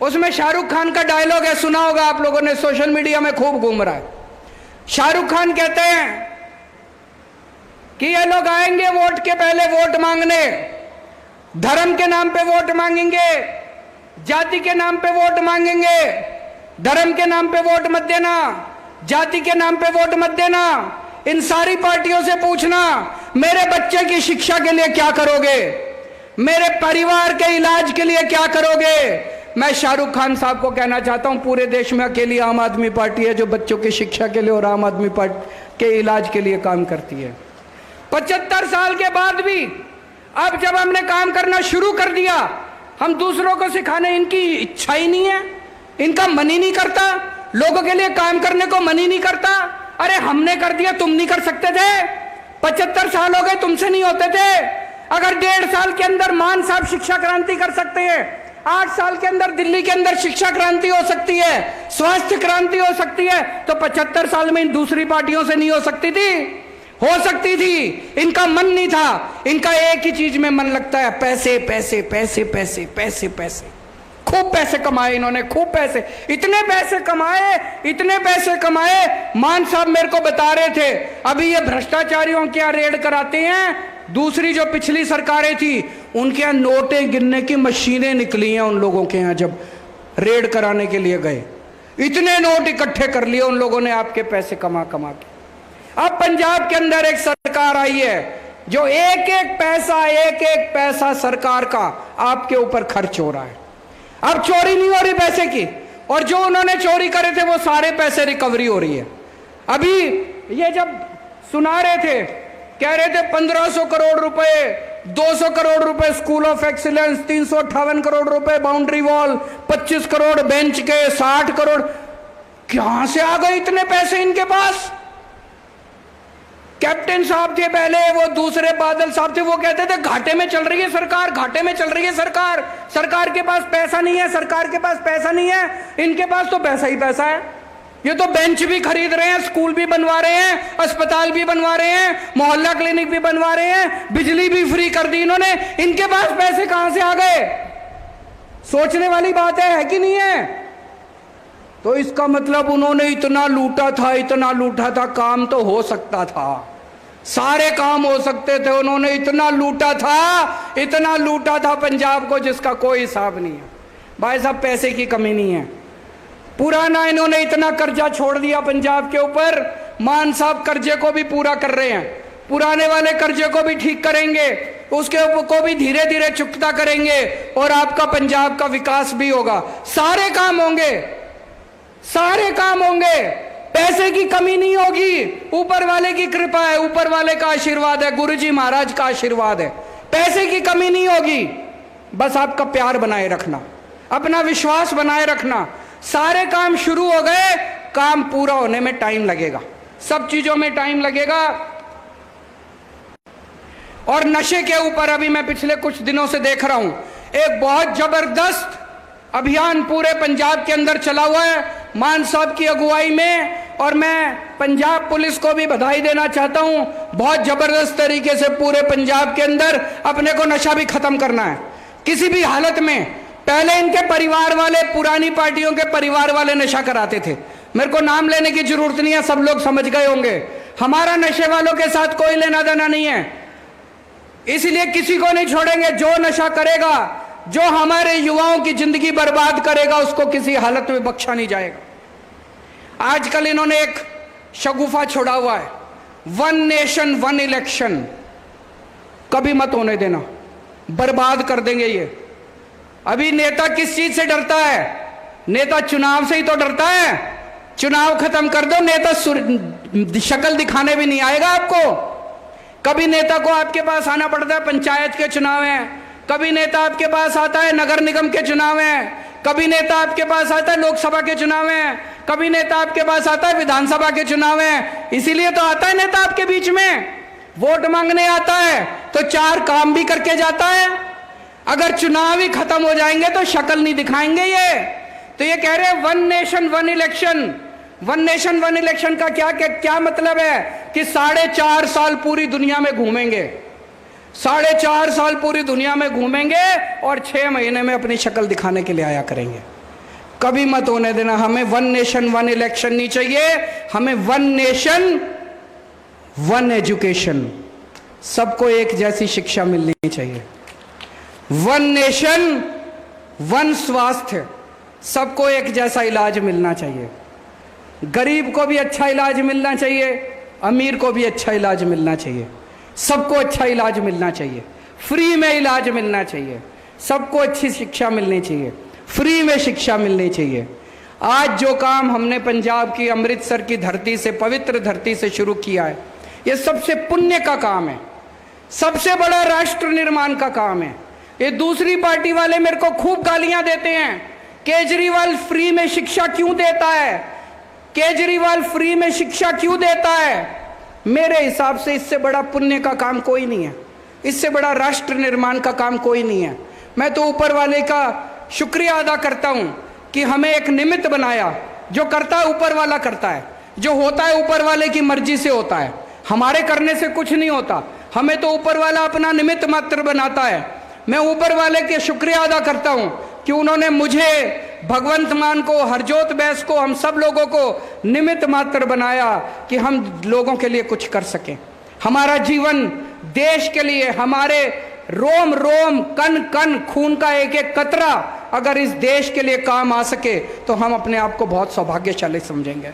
उसमें शाहरुख खान का डायलॉग है, सुना होगा आप लोगों ने, सोशल मीडिया में खूब घूम रहा है। शाहरुख खान कहते हैं कि ये लोग आएंगे वोट के पहले वोट मांगने, धर्म के नाम पे वोट मांगेंगे, जाति के नाम पे वोट मांगेंगे। धर्म के नाम पे वोट मत देना, जाति के नाम पे वोट मत देना। इन सारी पार्टियों से पूछना मेरे बच्चे की शिक्षा के लिए क्या करोगे, मेरे परिवार के इलाज के लिए क्या करोगे। मैं शाहरुख खान साहब को कहना चाहता हूं, पूरे देश में अकेली आम आदमी पार्टी है जो बच्चों की शिक्षा के लिए और आम आदमी पार्टी के इलाज के लिए काम करती है। 75 साल के बाद भी अब जब हमने काम करना शुरू कर दिया, हम दूसरों को सिखाने, इनकी इच्छा ही नहीं है, इनका मन ही नहीं करता, लोगों के लिए काम करने को मन ही नहीं करता। अरे हमने कर दिया, तुम नहीं कर सकते थे? 75 साल हो गए, तुमसे नहीं होते थे? अगर 1.5 साल के अंदर मान साहब शिक्षा क्रांति कर सकते हैं, 8 साल के अंदर दिल्ली के अंदर शिक्षा क्रांति हो सकती है, स्वास्थ्य क्रांति हो सकती है, तो 75 साल में इन दूसरी पार्टियों से नहीं हो सकती थी? हो सकती थी। इनका मन नहीं था, इनका एक ही चीज में मन लगता है, पैसे पैसे पैसे पैसे पैसे पैसे। खूब पैसे कमाए इन्होंने, खूब पैसे, इतने पैसे कमाए, इतने पैसे कमाए। मान साहब मेरे को बता रहे थे, अभी ये भ्रष्टाचारियों के यहाँ रेड कराते हैं। दूसरी जो पिछली सरकारें थी उनके यहाँ नोटें गिनने की मशीनें निकली हैं उन लोगों के यहाँ, जब रेड कराने के लिए गए इतने नोट इकट्ठे कर लिए उन लोगों ने आपके पैसे कमा कमा के। अब पंजाब के अंदर एक सरकार आई है जो एक एक पैसा सरकार का आपके ऊपर खर्च हो रहा है। अब चोरी नहीं हो रही पैसे की, और जो उन्होंने चोरी करे थे वो सारे पैसे रिकवरी हो रही है। अभी ये जब सुना रहे थे, कह रहे थे 1500 करोड़ रुपए, 200 करोड़ रुपए स्कूल ऑफ एक्सीलेंस, 358 करोड़ रुपए बाउंड्री वॉल, 25 करोड़ बेंच के, 60 करोड़। कहां से आ गए इतने पैसे इनके पास? कैप्टन साहब थे पहले, वो दूसरे बादल साहब थे, वो कहते थे घाटे में चल रही है सरकार, घाटे में चल रही है सरकार, सरकार के पास पैसा नहीं है, सरकार के पास पैसा नहीं है। इनके पास तो पैसा ही पैसा है। ये तो बेंच भी खरीद रहे हैं, स्कूल भी बनवा रहे हैं, अस्पताल भी बनवा रहे हैं, मोहल्ला क्लिनिक भी बनवा रहे हैं, बिजली भी फ्री कर दी इन्होंने। इनके पास पैसे कहां से आ गए? सोचने वाली बात है कि नहीं है? तो इसका मतलब उन्होंने इतना लूटा था, इतना लूटा था, काम तो हो सकता था, सारे काम हो सकते थे। उन्होंने इतना लूटा था, इतना लूटा था पंजाब को जिसका कोई हिसाब नहीं है। भाई साहब पैसे की कमी नहीं है। पुराना इन्होंने इतना कर्जा छोड़ दिया पंजाब के ऊपर, मान साहब कर्जे को भी पूरा कर रहे हैं, पुराने वाले कर्जे को भी ठीक करेंगे, उसके ऊपर को भी धीरे धीरे चुकता करेंगे और आपका पंजाब का विकास भी होगा। सारे काम होंगे, सारे काम होंगे, पैसे की कमी नहीं होगी। ऊपर वाले की कृपा है, ऊपर वाले का आशीर्वाद है, गुरुजी महाराज का आशीर्वाद है। पैसे की कमी नहीं होगी, बस आपका प्यार बनाए रखना, अपना विश्वास बनाए रखना। सारे काम शुरू हो गए, काम पूरा होने में टाइम लगेगा, सब चीजों में टाइम लगेगा। और नशे के ऊपर अभी मैं पिछले कुछ दिनों से देख रहा हूं, एक बहुत जबरदस्त अभियान पूरे पंजाब के अंदर चला हुआ है मान साहब की अगुवाई में, और मैं पंजाब पुलिस को भी बधाई देना चाहता हूं। बहुत जबरदस्त तरीके से पूरे पंजाब के अंदर अपने को नशा भी खत्म करना है किसी भी हालत में। पहले इनके परिवार वाले, पुरानी पार्टियों के परिवार वाले नशा कराते थे, मेरे को नाम लेने की जरूरत नहीं है, सब लोग समझ गए होंगे। हमारा नशे वालों के साथ कोई लेना देना नहीं है, इसलिए किसी को नहीं छोड़ेंगे। जो नशा करेगा, जो हमारे युवाओं की जिंदगी बर्बाद करेगा, उसको किसी हालत में बख्शा नहीं जाएगा। आजकल इन्होंने एक शगुफा छोड़ा हुआ है, 1 नेशन 1 इलेक्शन। कभी मत होने देना, बर्बाद कर देंगे ये। अभी नेता किस चीज से डरता है? नेता चुनाव से ही तो डरता है। चुनाव खत्म कर दो, नेता शक्ल दिखाने भी नहीं आएगा आपको। कभी नेता को आपके पास आना पड़ता है, पंचायत के चुनाव हैं, कभी नेता आपके पास आता है नगर निगम के चुनाव हैं, कभी नेता आपके पास आता है लोकसभा के चुनाव हैं, कभी नेता आपके पास आता है विधानसभा के चुनाव हैं। इसीलिए तो आता है नेता आपके बीच में, वोट मांगने आता है तो 4 काम भी करके जाता है। अगर चुनाव ही खत्म हो जाएंगे तो शक्ल नहीं दिखाएंगे ये। तो ये कह रहे हैं 1 नेशन 1 इलेक्शन। 1 नेशन 1 इलेक्शन का क्या मतलब है कि 4.5 साल पूरी दुनिया में घूमेंगे, 4.5 साल पूरी दुनिया में घूमेंगे और 6 महीने में अपनी शक्ल दिखाने के लिए आया करेंगे। कभी मत होने देना। हमें 1 नेशन 1 इलेक्शन नहीं चाहिए, हमें 1 नेशन 1 एजुकेशन, सबको एक जैसी शिक्षा मिलनी चाहिए। 1 नेशन 1 स्वास्थ्य, सबको एक जैसा इलाज मिलना चाहिए। गरीब को भी अच्छा इलाज मिलना चाहिए, अमीर को भी अच्छा इलाज मिलना चाहिए, सबको अच्छा इलाज मिलना चाहिए, फ्री में इलाज मिलना चाहिए, सबको अच्छी शिक्षा मिलनी चाहिए, फ्री में शिक्षा मिलनी चाहिए। आज जो काम हमने पंजाब की अमृतसर की धरती से, पवित्र धरती से शुरू किया है, ये सबसे पुण्य का काम है, सबसे बड़ा राष्ट्र निर्माण का काम है। ये दूसरी पार्टी वाले मेरे को खूब गालियां देते हैं, केजरीवाल फ्री में शिक्षा क्यों देता है, केजरीवाल फ्री में शिक्षा क्यों देता है। मेरे हिसाब से इससे बड़ा पुण्य का काम कोई नहीं है, इससे बड़ा राष्ट्र निर्माण का काम कोई नहीं है। मैं तो ऊपर वाले का शुक्रिया अदा करता हूं कि हमें एक निमित्त बनाया। जो करता है ऊपर वाला करता है, जो होता है ऊपर वाले की मर्जी से होता है, हमारे करने से कुछ नहीं होता। हमें तो ऊपर वाला अपना निमित्त मात्र बनाता है। मैं ऊपर वाले के शुक्रिया अदा करता हूं कि उन्होंने मुझे, भगवंत मान को, हरजोत बैस को, हम सब लोगों को निमित्त मात्र बनाया कि हम लोगों के लिए कुछ कर सकें। हमारा जीवन देश के लिए, हमारे रोम रोम, कण कण, खून का एक एक कतरा अगर इस देश के लिए काम आ सके तो हम अपने आप को बहुत सौभाग्यशाली समझेंगे।